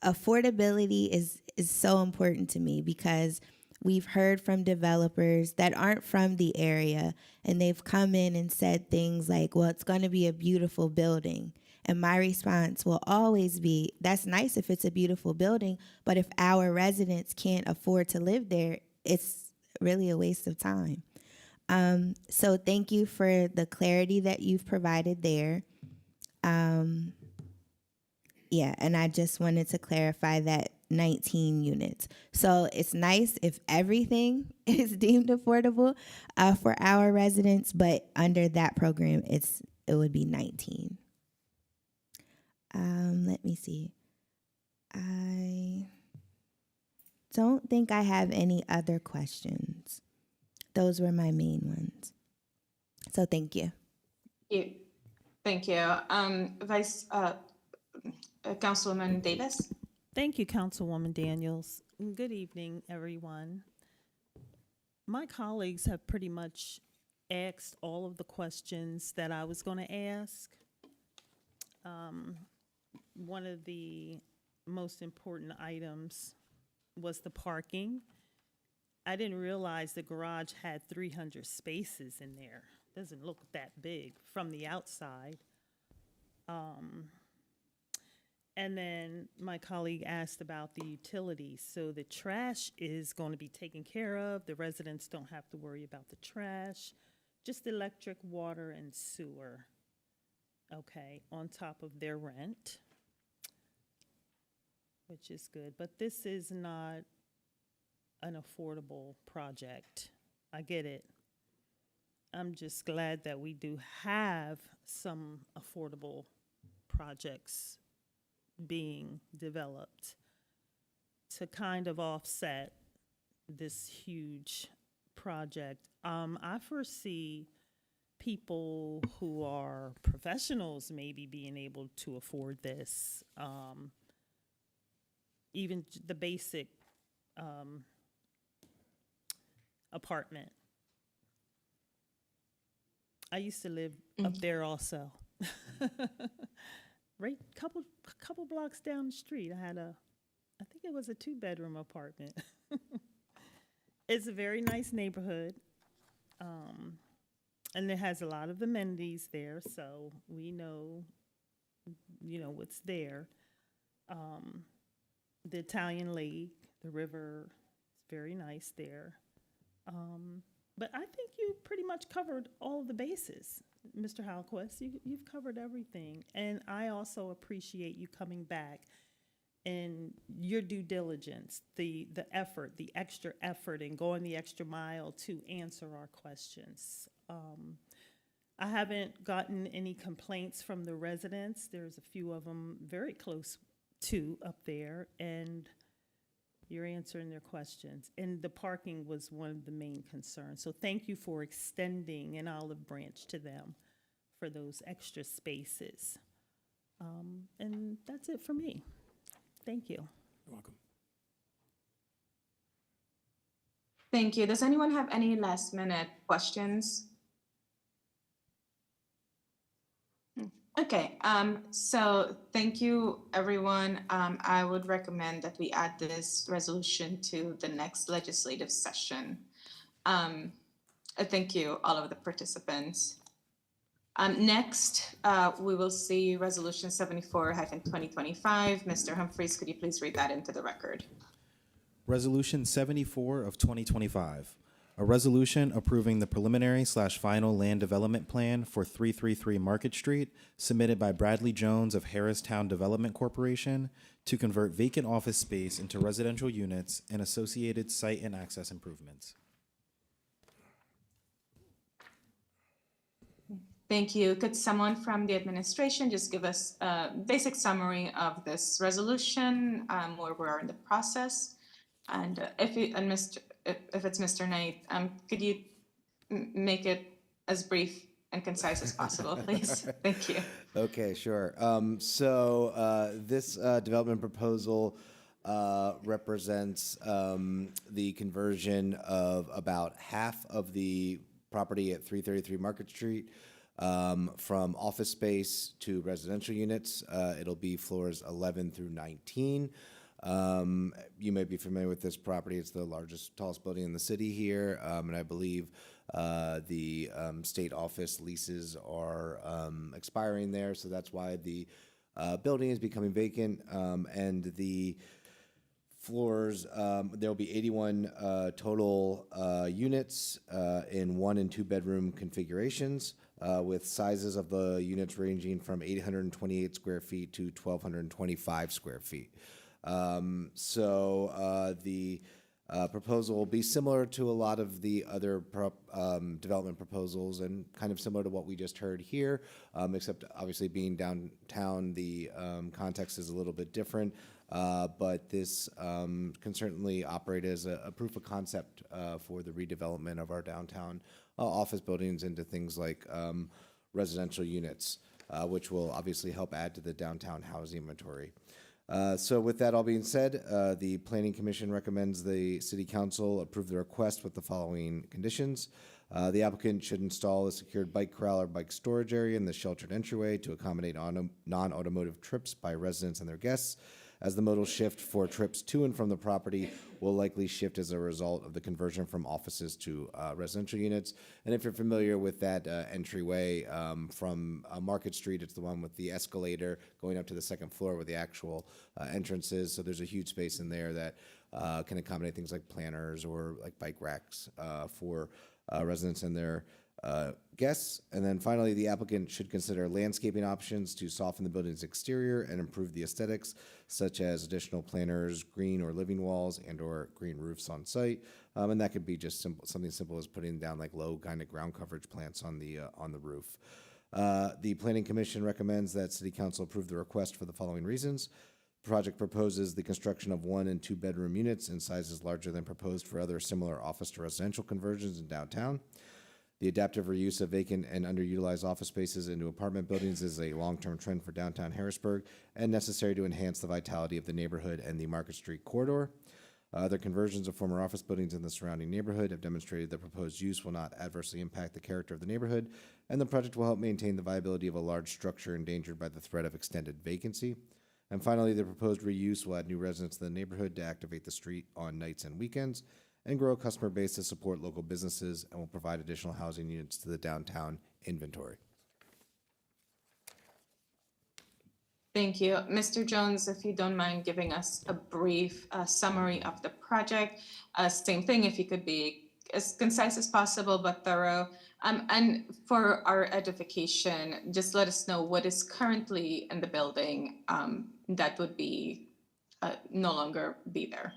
Affordability is so important to me, because we've heard from developers that aren't from the area, and they've come in and said things like, well, it's going to be a beautiful building. And my response will always be, that's nice if it's a beautiful building, but if our residents can't afford to live there, it's really a waste of time. So thank you for the clarity that you've provided there. Yeah, and I just wanted to clarify that 19 units. So it's nice if everything is deemed affordable for our residents, but under that program, it would be 19. Let me see. I don't think I have any other questions. Those were my main ones. So thank you. Thank you. Councilwoman Davis? Thank you, Councilwoman Daniels. Good evening, everyone. My colleagues have pretty much asked all of the questions that I was going to ask. One of the most important items was the parking. I didn't realize the garage had 300 spaces in there. Doesn't look that big from the outside. And then my colleague asked about the utilities. So the trash is going to be taken care of. The residents don't have to worry about the trash, just electric, water, and sewer, okay, on top of their rent, which is good. But this is not an affordable project. I get it. I'm just glad that we do have some affordable projects being developed to kind of offset this huge project. I foresee people who are professionals maybe being able to afford this, even the basic apartment. I used to live up there also. Right, couple blocks down the street, I think it was a 2-bedroom apartment. It's a very nice neighborhood, and it has a lot of amenities there, so we know, what's there. The Italian Lake, the river, is very nice there. But I think you pretty much covered all of the bases. Mr. Halquist, you've covered everything. And I also appreciate you coming back and your due diligence, the effort, the extra effort, and going the extra mile to answer our questions. I haven't gotten any complaints from the residents. There's a few of them very close to up there. And You're answering their questions. And the parking was one of the main concerns. So thank you for extending an olive branch to them for those extra spaces. And that's it for me. Thank you. You're welcome. Thank you. Does anyone have any last minute questions? Okay, so thank you, everyone. I would recommend that we add this resolution to the next legislative session. Thank you, all of the participants. Next, we will see Resolution 74-2025. Mr. Humphries, could you please read that into the record? Resolution 74 of 2025, a resolution approving the preliminary/final land development plan for 333 Market Street submitted by Bradley Jones of Harristown Development Corporation to convert vacant office space into residential units and associated site and access improvements. Thank you. Could someone from the administration just give us a basic summary of this resolution, where we are in the process? And if it's Mr. Knight, could you make it as brief and concise as possible, please? Thank you. Okay, sure. This development proposal represents the conversion of about half of the property at 333 Market Street from office space to residential units. It'll be floors 11 through 19. You may be familiar with this property. It's the largest, tallest building in the city here, and I believe the state office leases are expiring there, so that's why the building is becoming vacant, and the floors, there'll be 81 total units in 1 and 2 bedroom configurations, with sizes of the units ranging from 828 square feet to 1,225 square feet. The proposal will be similar to a lot of the other development proposals and kind of similar to what we just heard here, except obviously being downtown, the context is a little bit different. But this can certainly operate as a proof of concept for the redevelopment of our downtown office buildings into things like residential units, which will obviously help add to the downtown housing inventory. So with that all being said, the Planning Commission recommends the City Council approve the request with the following conditions. The applicant should install a secured bike corral or bike storage area in the sheltered entryway to accommodate non-automotive trips by residents and their guests, as the modal shift for trips to and from the property will likely shift as a result of the conversion from offices to residential units. And if you're familiar with that entryway from Market Street, it's the one with the escalator going up to the second floor where the actual entrance is. So there's a huge space in there that can accommodate things like planters or like bike racks for residents and their guests. And then finally, the applicant should consider landscaping options to soften the building's exterior and improve the aesthetics, such as additional planters, green or living walls, and or green roofs on site. And that could be just something simple as putting down like low kind of ground coverage plants on the roof. The Planning Commission recommends that City Council approve the request for the following reasons. The project proposes the construction of 1 and 2 bedroom units in sizes larger than proposed for other similar office to residential conversions in downtown. The adaptive reuse of vacant and underutilized office spaces into apartment buildings is a long-term trend for downtown Harrisburg and necessary to enhance the vitality of the neighborhood and the Market Street corridor. Other conversions of former office buildings in the surrounding neighborhood have demonstrated the proposed use will not adversely impact the character of the neighborhood, and the project will help maintain the viability of a large structure endangered by the threat of extended vacancy. And finally, the proposed reuse will add new residents to the neighborhood to activate the street on nights and weekends, and grow a customer base to support local businesses, and will provide additional housing units to the downtown inventory. Thank you. Mr. Jones, if you don't mind giving us a brief summary of the project. Same thing, if you could be as concise as possible, but thorough. And for our edification, just let us know what is currently in the building that would be no longer be there.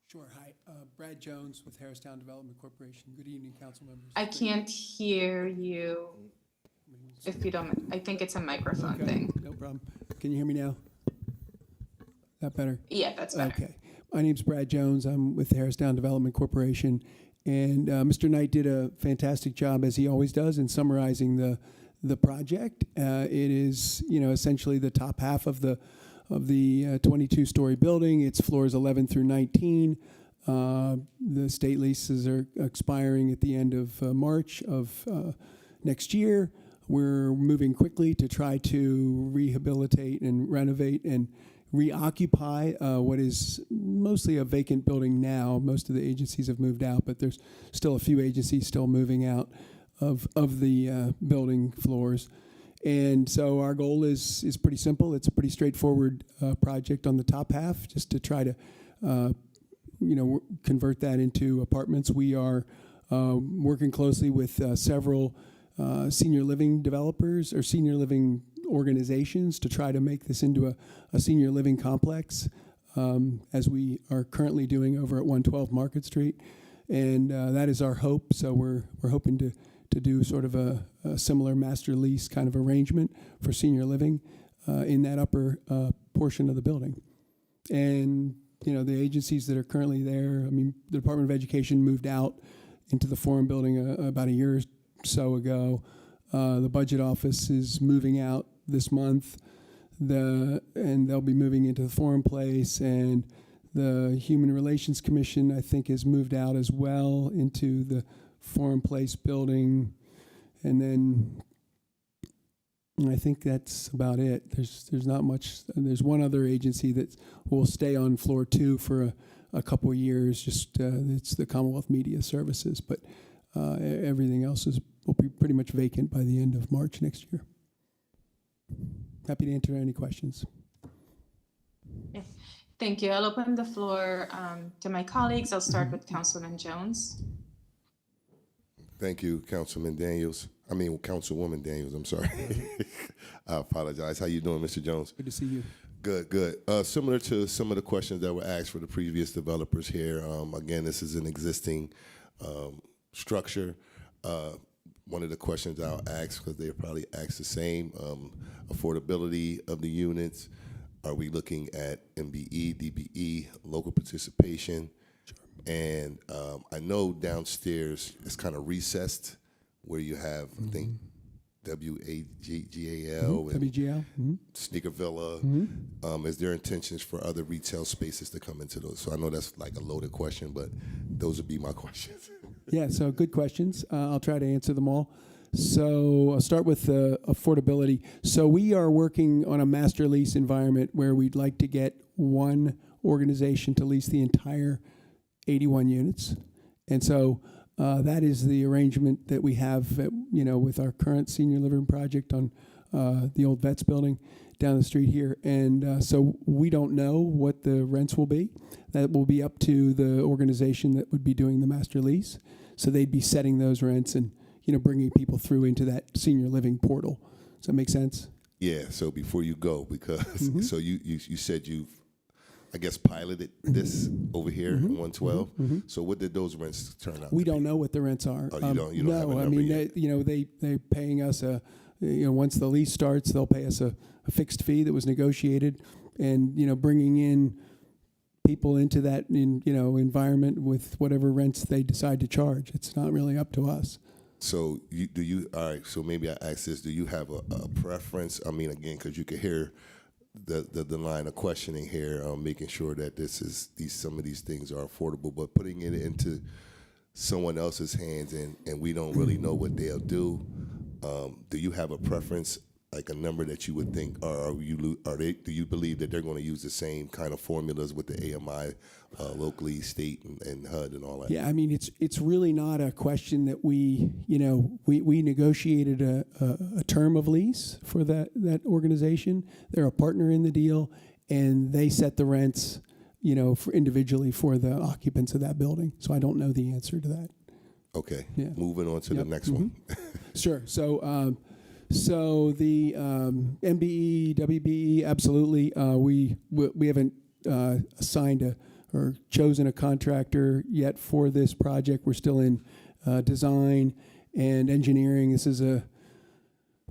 Sure. Hi, Brad Jones with Harristown Development Corporation. Good evening, council members. I can't hear you. If you don't, I think it's a microphone Okay, thing. no problem. Can you hear me now? That better? Yeah, that's better. Okay. My name's Brad Jones. I'm with the Harrisburg Development Corporation. And Mr. Knight did a fantastic job, as he always does, in summarizing the project. It is, essentially the top half of the 22-story building. It's floors 11 through 19. The state leases are expiring at the end of March of next year. We're moving quickly to try to rehabilitate and renovate and reoccupy what is mostly a vacant building now. Most of the agencies have moved out, but there's still a few agencies still moving out of the building floors. And so our goal is pretty simple. It's a pretty straightforward project on the top half, just to try to convert that into apartments. We are working closely with several senior living developers or senior living organizations to try to make this into a senior living complex, as we are currently doing over at 112 Market Street. And that is our hope. So we're hoping to do sort of a similar master lease kind of arrangement for senior living in that upper portion of the building. And, the agencies that are currently there, the Department of Education moved out into the Forum building about a year or so ago. The Budget Office is moving out this month, and they'll be moving into the Forum Place, and the Human Relations Commission, I think, has moved out as well into the Forum Place building, and then I think that's about it. There's not much. There's one other agency that will stay on floor 2 for a couple of years. Just it's the Commonwealth Media Services, but everything else will be pretty much vacant by the end of March next year. Happy to answer any questions. Yes. Thank you. I'll open the floor to my colleagues. I'll start with Councilman Jones. Thank you, Councilwoman Daniels. I'm sorry. I apologize. How you doing, Mr. Jones? Good to see you. Good. Similar to some of the questions that were asked for the previous developers here, again, this is an existing structure. One of the questions I'll ask, because they'll probably ask the same, affordability of the units. Are we looking at MBE, DBE, local participation? Sure. And I know downstairs it's kind of recessed, where you have, I think, WAGGAL and WGL. Sneaker Villa. Is there intentions for other retail spaces to come into those? So I know that's like a loaded question, but those would be my questions. Yeah, so good questions. I'll try to answer them all. So I'll start with affordability. So we are working on a master lease environment where we'd like to get one organization to lease the entire 81 units. And so that is the arrangement that we have, with our current senior living project on the old Vets building down the street here. And so we don't know what the rents will be. That will be up to the organization that would be doing the master lease. So they'd be setting those rents and, bringing people through into that senior living portal. Does that make sense? Yeah, so before you go, because so you said you've, I guess, piloted this over here in 112. So what did those rents turn out? We don't know what the rents are. Oh, you don't have a number yet. They're paying us once the lease starts, they'll pay us a fixed fee that was negotiated, and bringing in people into that environment with whatever rents they decide to charge. It's not really up to us. So all right, so maybe I ask this, do you have a preference? Again, because you could hear the line of questioning here, making sure that some of these things are affordable, but putting it into someone else's hands and we don't really know what they'll do. Do you have a preference, like a number that you would think, or do you believe that they're going to use the same kind of formulas with the AMI locally, state, and HUD and all that? Yeah, it's really not a question that we negotiated a term of lease for that organization. They're a partner in the deal, and they set the rents, for individually for the occupants of that building. So I don't know the answer to that. Okay. Yeah. Moving on to the next one. Sure. So the MBE, WBE, absolutely. We haven't assigned or chosen a contractor yet for this project. We're still in design and engineering. This is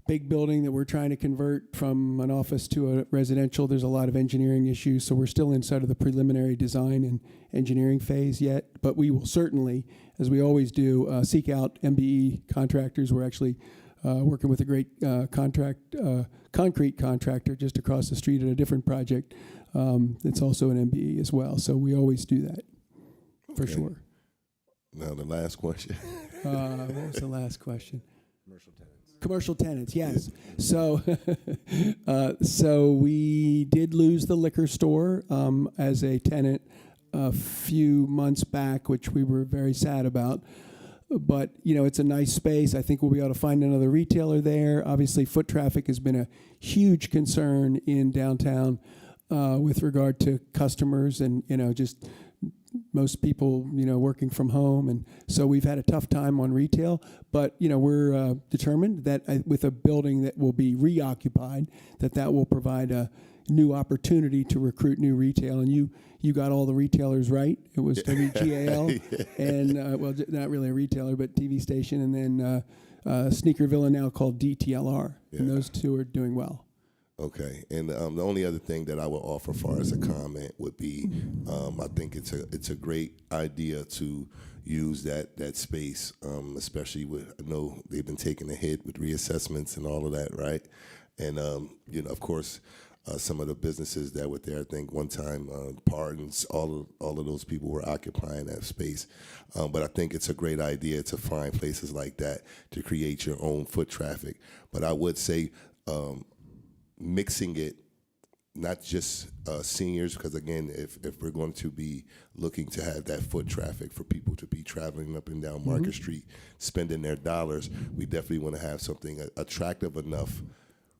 big building that we're trying to convert from an office to a residential. There's a lot of engineering issues, so we're still inside of the preliminary design and engineering phase yet. But we will certainly, as we always do, seek out MBE contractors. We're actually working with a great concrete contractor just across the street at a different project. It's also an MBE as well, so we always do that for sure. Now the last question. What was the last question? Commercial tenants, yes. So, so we did lose the liquor store as a tenant a few months back, which we were very sad about. But, you know, it's a nice space. I think we'll be able to find another retailer there. Obviously, foot traffic has been a huge concern in downtown with regard to customers and, you know, just most people, you know, working from home. And so we've had a tough time on retail. But, you know, we're determined that with a building that will be reoccupied, that will provide a new opportunity to recruit new retail. And you got all the retailers right. It was WGAL and, well, not really a retailer, but TV station, and then Sneakerville now called DTLR. Yeah. And those two are doing well. Okay, and the only other thing that I would offer far as a comment would be, I think it's a great idea to use that space, especially with, I know they've been taking a hit with reassessments and all of that, right? And you know, of course, some of the businesses that were there, I think one time, Pardons, all of those people were occupying that space. But I think it's a great idea to find places like that to create your own foot traffic. But I would say, mixing it, not just seniors, because again, if we're going to be looking to have that foot traffic for people to be traveling up and down Market Street, spending their dollars, we definitely want to have something attractive enough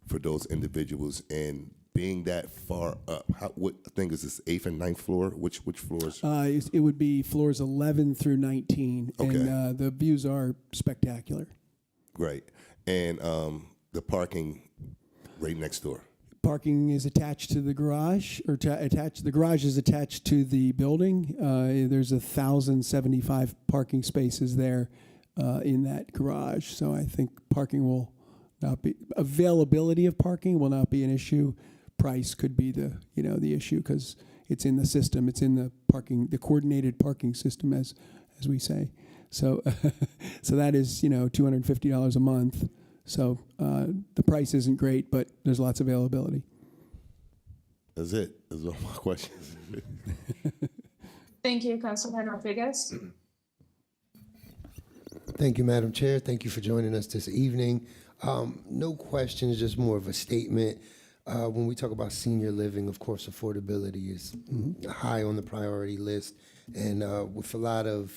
for those individuals. And being that far up, what I think is this 8th and 9th floor? Which floors? It would be floors 11 through 19, okay. And the views are spectacular. Great, and the parking right next door. Parking is attached to the garage, or the garage is attached to the building. There's 1,075 parking spaces there in that garage. So I think parking will not be, availability of parking will not be an issue. Price could be the issue because it's in the system. It's in the parking, the coordinated parking system, as we say. So so that is $250 a month. So the price isn't great, but there's lots of availability. That's it. Those are all my questions. Thank you, Councilman Rodriguez. Thank you, Madam Chair. Thank you for joining us this evening. No questions, just more of a statement. When we talk about senior living, of course, affordability is high on the priority list. And with a lot of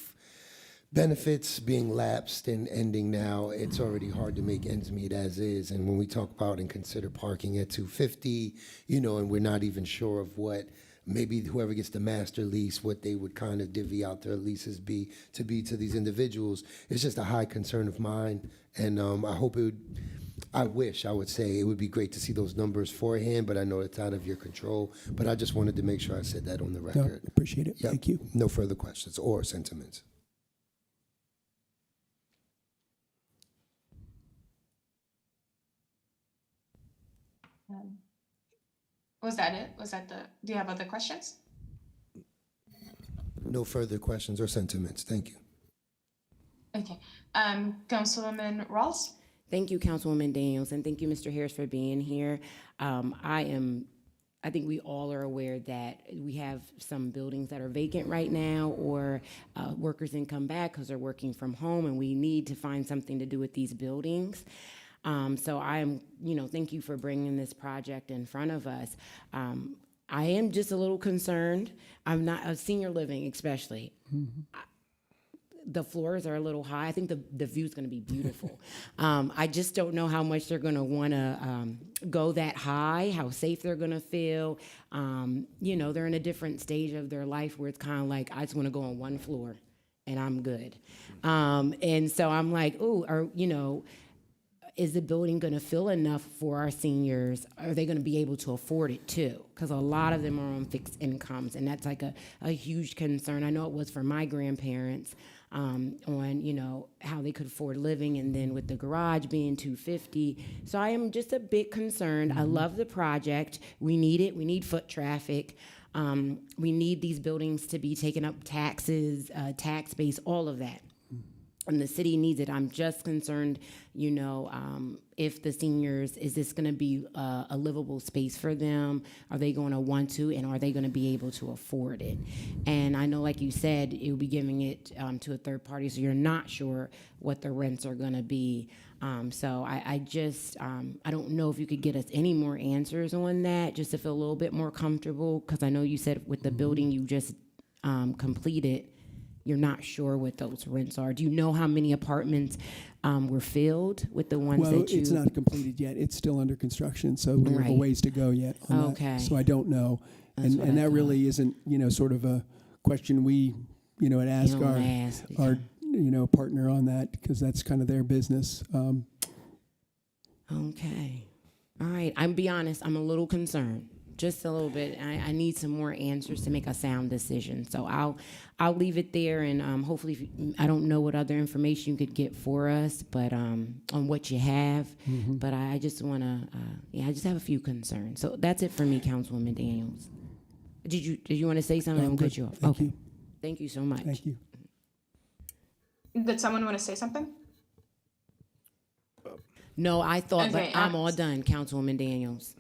benefits being lapsed and ending now, it's already hard to make ends meet as is. And when we talk about and consider parking at $250, and we're not even sure of what maybe whoever gets the master lease, what they would kind of divvy out their leases be to these individuals, it's just a high concern of mine. And I wish, I would say, it would be great to see those numbers forehand, but I know it's out of your control. But I just wanted to make sure I said that on the record. No, appreciate it. Yep. Thank you. No further questions or sentiments. Was that it? Do you have other questions? No further questions or sentiments. Thank you. Okay. Councilwoman Rawls? Thank you, Councilwoman Daniels, and thank you, Mr. Harris, for being here. I think we all are aware that we have some buildings that are vacant right now, or workers didn't come back because they're working from home, and we need to find something to do with these buildings. So thank you for bringing this project in front of us. I am just a little concerned. I'm not a senior living, especially. The floors are a little high. I think the view's going to be beautiful. I just don't know how much they're going to want to go that high, how safe they're going to feel. They're in a different stage of their life where it's kind of like, I just want to go on one floor and I'm good. And so I'm like, is the building going to fill enough for our seniors? Are they going to be able to afford it too? Because a lot of them are on fixed incomes, and that's like a huge concern. I know it was for my grandparents. on, you know, how they could afford living, and then with the garage being $250. So I am just a bit concerned. I love the project. We need it. We need foot traffic. We need these buildings to be taking up taxes, tax base, all of that. And the city needs it. I'm just concerned, you know, if the seniors, is this going to be a livable space for them? Are they going to want to, and are they going to be able to afford it? And I know, like you said, you'll be giving it to a third party, so you're not sure what the rents are going to be. So I just, I don't know if you could get us any more answers on that, just to feel a little bit more comfortable, because I know you said with the building you just completed, you're not sure what those rents are. Do you know how many apartments were filled with the ones Well, that you... it's not completed yet. It's still under construction, so we have a ways to go yet on Okay. that. So I don't know. That's what And I that thought. really isn't, you know, sort of a question we, you know, would ask don't our, ask, our, you know, partner on that, because that's kind of their business. Okay. All right. I'm be honest, I'm a little concerned. Just a little bit. I need some more answers to make a sound decision. So I'll leave it there, and hopefully, if you, I don't know what other information you could get for us, but on what you have. But I just want to, I just have a few concerns. So that's it for me, Councilwoman Daniels. Did you want to say something? I'm I'll cut good. you off. Thank Okay. you. Thank you so much. Thank you. Did someone want to say something? No, I thought, Okay, but I'm all done, Councilwoman Daniels.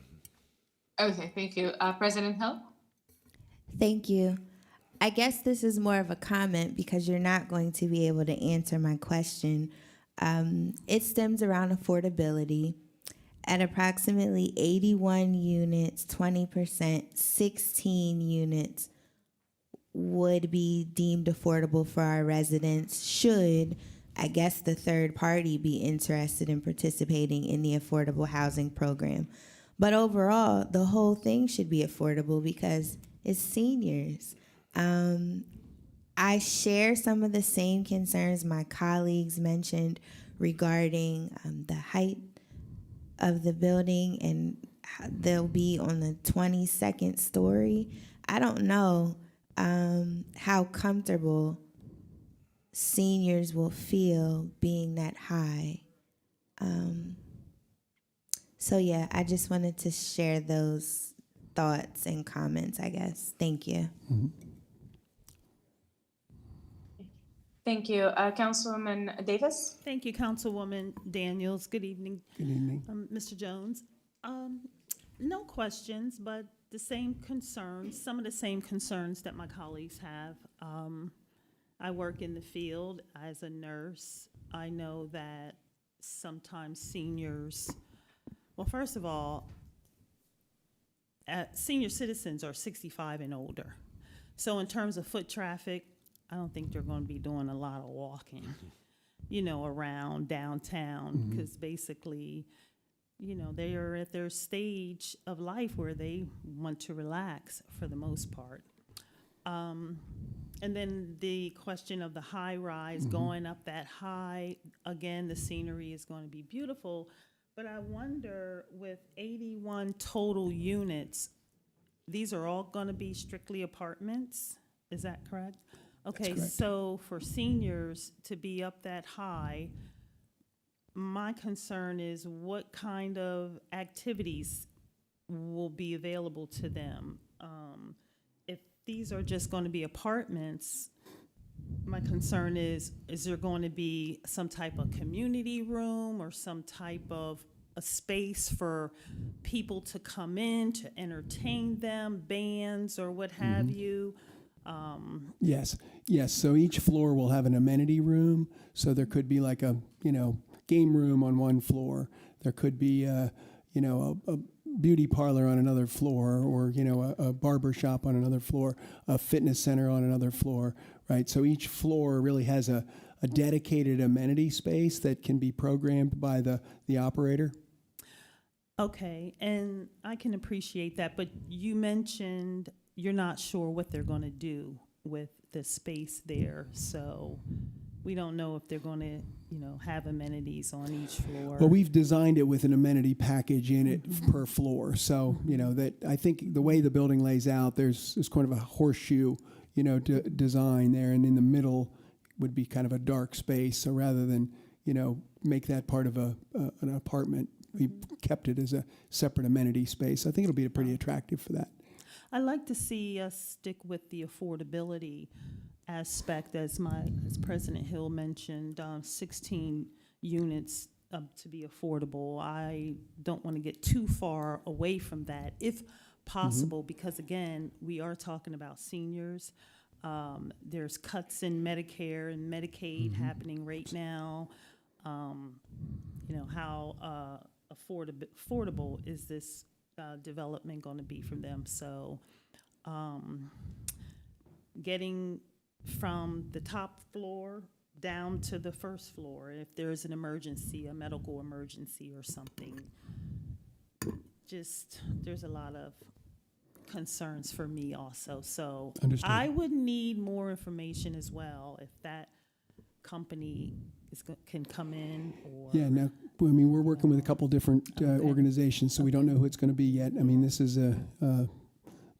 Okay, thank you. President Hill? Thank you. I guess this is more of a comment because you're not going to be able to answer my question. It stems around affordability. At approximately 81 units, 20%, 16 units would be deemed affordable for our residents should, I guess, the third party be interested in participating in the affordable housing program. But overall, the whole thing should be affordable because it's seniors. I share some of the same concerns my colleagues mentioned regarding the height of the building, and they'll be on the 22nd story. I don't know how comfortable seniors will feel being that high. So yeah, I just wanted to share those thoughts and comments, I guess. Thank you. Thank you. Councilwoman Davis? Thank you, Councilwoman Daniels. Good evening. Good evening. Mr. Jones. No questions, but the same concerns, some of the same concerns that my colleagues have. I work in the field as a nurse. I know that sometimes seniors, well, first of all, senior citizens are 65 and older. So in terms of foot traffic, I don't think they're going to be doing a lot of walking, you know, around downtown, because basically, you know, they are at their stage of life where they want to relax for the most part. And then the question of the high rise, going up that high, again, the scenery is going to be beautiful. But I wonder, with 81 total units, these are all going to be strictly apartments? Is that correct? Okay, correct. so for seniors to be up that high, my concern is what kind of activities will be available to them. If these are just going to be apartments, my concern is there going to be some type of community room or some type of a space for people to come in to entertain them, bands or what have you? Yes. So each floor will have an amenity room. So there could be like a, you know, game room on one floor. There could be a beauty parlor on another floor, or, you know, a barber shop on another floor, a fitness center on another floor, right? So each floor really has a dedicated amenity space that can be programmed by the operator. Okay, and I can appreciate that, but you mentioned you're not sure what they're going to do with the space there, so we don't know if they're going to, you know, have amenities on each floor. Well, we've designed it with an amenity package in it per floor. So, you know, that I think the way the building lays out, there's kind of a horseshoe, you know, design there, and in the middle would be kind of a dark space. So rather than, make that part of an apartment, we kept it as a separate amenity space. I think it'll be pretty attractive for that. I like to see us stick with the affordability aspect, as President Hill mentioned, 16 units to be affordable. I don't want to get too far away from that, if possible, because again, we are talking about seniors. There's cuts in Medicare and Medicaid happening right now. How affordable is this development going to be for them? So getting from the top floor down to the first floor, if there's an emergency, a medical emergency or something, there's a lot of concerns for me also. So Understood. I would need more information as well if that company can come in or. Yeah, no, we're working with a couple different organizations, so we don't know who it's going to be yet. I mean, this is the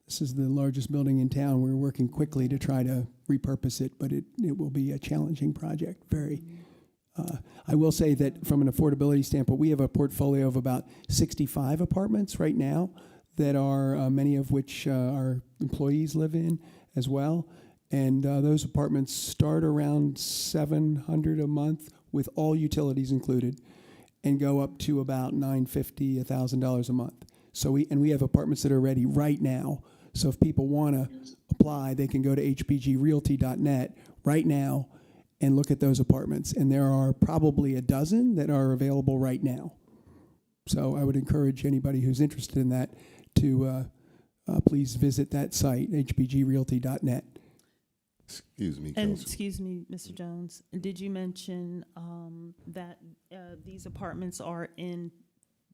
largest building in town. We're working quickly to try to repurpose it, but it will be a challenging project, very. I will say that from an affordability standpoint, we have a portfolio of about 65 apartments right now that are, many of which our employees live in as well. And those apartments start around $700 a month with all utilities included, and go up to about $950, $1,000 a month. So we have apartments that are ready right now. So if people want to apply, they can go to hbgrealty.net right now and look at those apartments. And there are probably a dozen that are available right now. So I would encourage anybody who's interested in that to please visit that site, hbgrealty.net. Excuse me, And Council. excuse me, Mr. Jones, did you mention that these apartments are in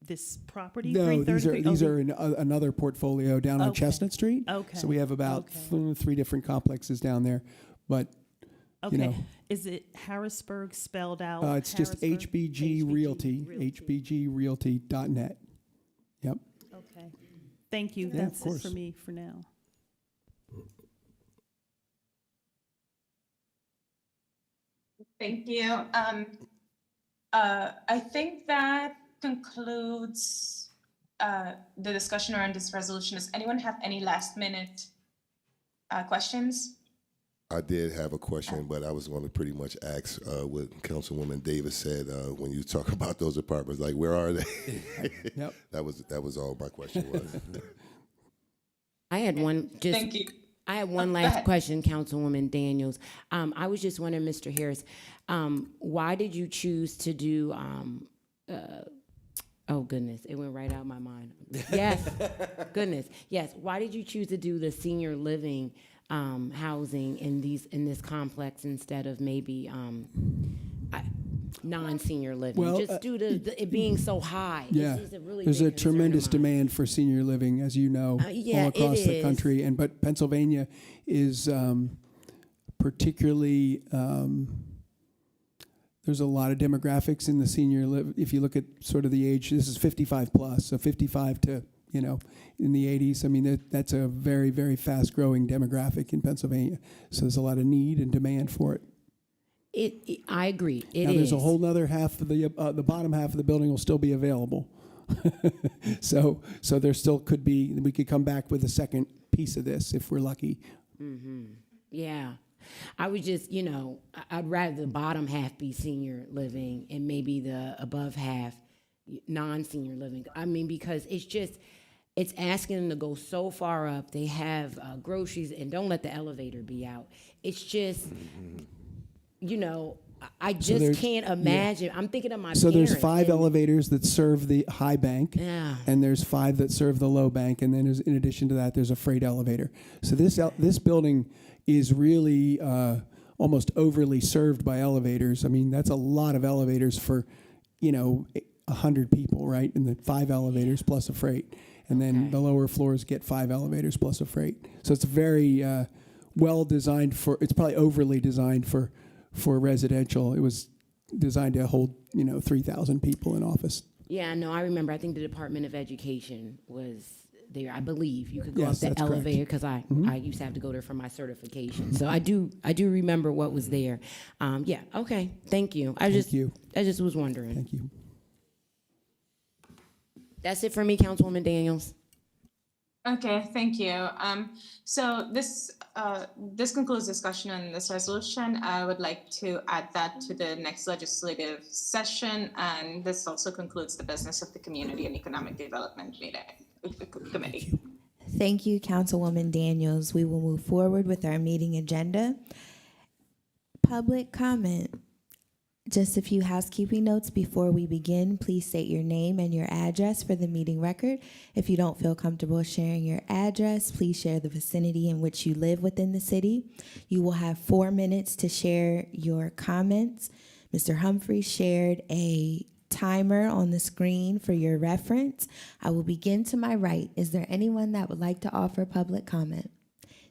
this property? No, these 333? are in another portfolio down on Okay. Chestnut Street. Okay. So we have about Okay. 3 different complexes down there, but Okay. Is it Harrisburg spelled out? it's just Harrisburg? HBG Realty, hbgrealty.net. Yep. Okay. Thank you. Yeah, of That's it course. for me for now. Thank you. I think that concludes the discussion around this resolution. Does anyone have any last minute questions? I did have a question, but I was going to pretty much ask what Councilwoman Davis said when you talk about those apartments. Like, where are they? Yep. That was all my question was. I had one. Thank you. I have one Go last ahead. question, Councilwoman Daniels. I was just wondering, Mr. Harris, why did you choose to do? Oh goodness, it went right out of my mind. Yes, goodness, yes. Why did you choose to do the senior living housing in this complex instead of maybe non-senior living? Well, just due to it being so high. Yeah, This is a really there's a big concern of tremendous mine. demand for senior living, as you know, yeah, all it across the is. country. But Pennsylvania is particularly. There's a lot of demographics in the senior live. If you look at sort of the age, this is 55 plus, so 55 to in the 80s. I mean, that's a very, very fast growing demographic in Pennsylvania. So there's a lot of need and demand for it. I agree. It Now, is. there's a whole other half of the bottom half of the building will still be available. so there still could be, we could come back with a second piece of this if we're lucky. Yeah. I would just, I'd rather the bottom half be senior living and maybe the above half non-senior living. I mean, because it's asking them to go so far up. They have groceries, and don't let the elevator be out. It's just, I just can't imagine. Yeah. I'm thinking of my So parents. there's 5 elevators that serve the high bank, Yeah. and there's 5 that serve the low bank, and then in addition to that, there's a freight elevator. So this building is really almost overly served by elevators. I mean, that's a lot of elevators for, 100 people, right? And the 5 elevators plus a freight. And then the lower floors get 5 elevators plus a freight. So it's very well designed it's probably overly designed for residential. It was designed to hold, 3,000 people in office. Yeah, no, I remember. I think the Department of Education was there. I believe you could go Yes, up the that's correct. elevator because I used to have to go there for my certification. So I do remember what was there. Yeah. Okay. Thank you. I just was wondering. Thank you. That's it for me, Councilwoman Daniels. Okay, thank you. So this concludes discussion on this resolution. I would like to add that to the next legislative session, and this also concludes the business of the Community and Economic Development Committee. Thank you, Councilwoman Daniels. We will move forward with our meeting agenda. Public comment. Just a few housekeeping notes before we begin. Please state your name and your address for the meeting record. If you don't feel comfortable sharing your address, please share the vicinity in which you live within the city. You will have 4 minutes to share your comments. Mr. Humphrey shared a timer on the screen for your reference. I will begin to my right. Is there anyone that would like to offer public comment?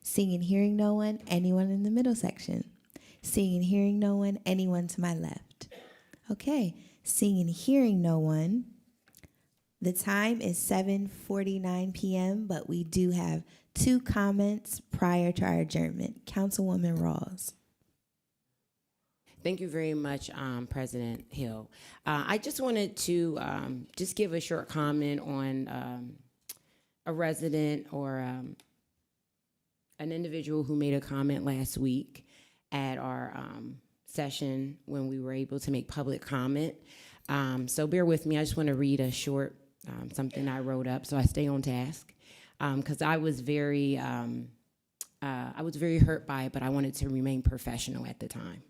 Seeing and hearing no one, anyone in the middle section? Seeing and hearing no one, anyone to my left? Okay, seeing and hearing no one. The time is 7:49 p.m., but we do have 2 comments prior to our adjournment. Councilwoman Rawls. Thank you very much, President Hill. I just wanted to just give a short comment on a resident or an individual who made a comment last week at our session when we were able to make public comment. So bear with me. I just want to read a short something I wrote up so I stay on task, because I was very hurt by it, but I wanted to remain professional at the time.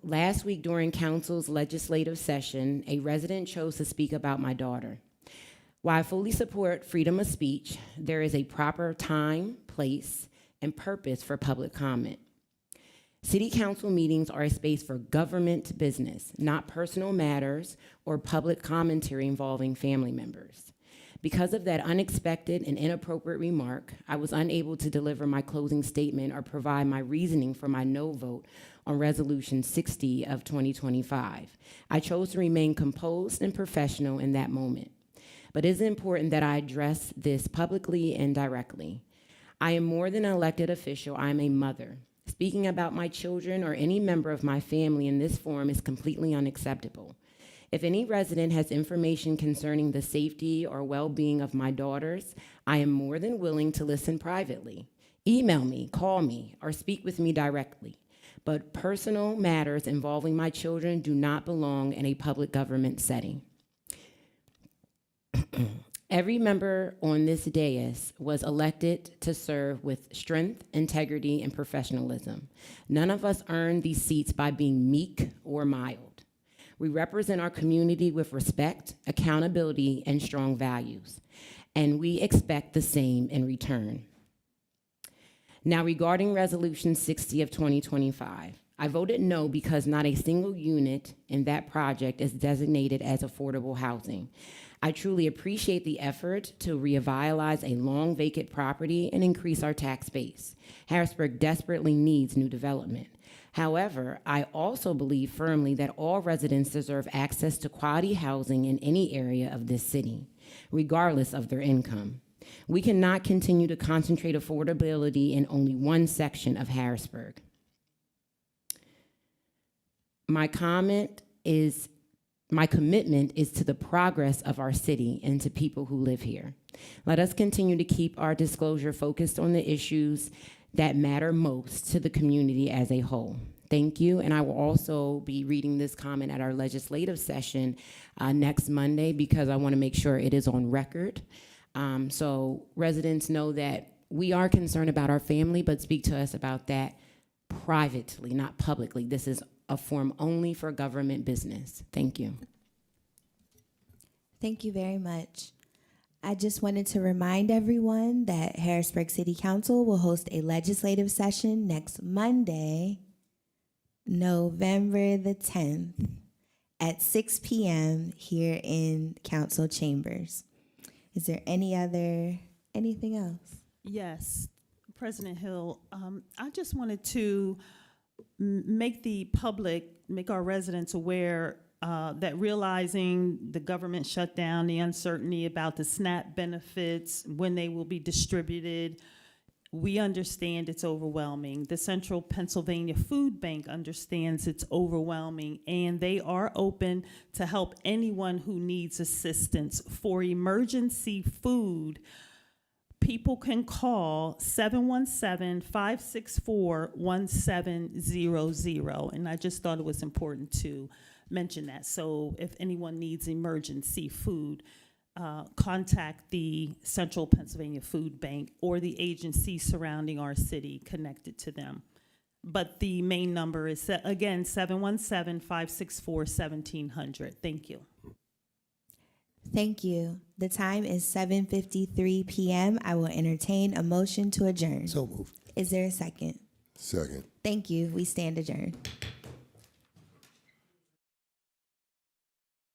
Last week during council's legislative session, a resident chose to speak about my daughter. While I fully support freedom of speech, there is a proper time, place, and purpose for public comment. City council meetings are a space for government business, not personal matters or public commentary involving family members. Because of that unexpected and inappropriate remark, I was unable to deliver my closing statement or provide my reasoning for my no vote on Resolution 60 of 2025. I chose to remain composed and professional in that moment. But it is important that I address this publicly and directly. I am more than an elected official. I am a mother. Speaking about my children or any member of my family in this forum is completely unacceptable. If any resident has information concerning the safety or well-being of my daughters, I am more than willing to listen privately. Email me, call me, or speak with me directly. But personal matters involving my children do not belong in a public government setting. Every member on this dais was elected to serve with strength, integrity, and professionalism. None of us earned these seats by being meek or mild. We represent our community with respect, accountability, and strong values, and we expect the same in return. Now, regarding Resolution 60 of 2025, I voted no because not a single unit in that project is designated as affordable housing. I truly appreciate the effort to revitalize a long vacant property and increase our tax base. Harrisburg desperately needs new development. However, I also believe firmly that all residents deserve access to quality housing in any area of this city, regardless of their income. We cannot continue to concentrate affordability in only one section of Harrisburg. My commitment is to the progress of our city and to people who live here. Let us continue to keep our disclosure focused on the issues that matter most to the community as a whole. Thank you, and I will also be reading this comment at our legislative session next Monday because I want to make sure it is on record. So residents know that we are concerned about our family, but speak to us about that privately, not publicly. This is a forum only for government business. Thank you. Thank you very much. I just wanted to remind everyone that Harrisburg City Council will host a legislative session next Monday, November the 10th at 6 p.m. here in council chambers. Is there anything else? Yes, President Hill, I just wanted to make our residents aware that realizing the government shutdown, the uncertainty about the SNAP benefits, when they will be distributed, we understand it's overwhelming. The Central Pennsylvania Food Bank understands it's overwhelming, and they are open to help anyone who needs assistance. For emergency food, people can call 717-564-1700. And I just thought it was important to mention that. So if anyone needs emergency food, contact the Central Pennsylvania Food Bank or the agency surrounding our city connected to them. But the main number is, again, 717-564-1700. Thank you. Thank you. The time is 7:53 p.m. I will entertain a motion to adjourn. So moved. Is there a second? Second. Thank you. We stand adjourned.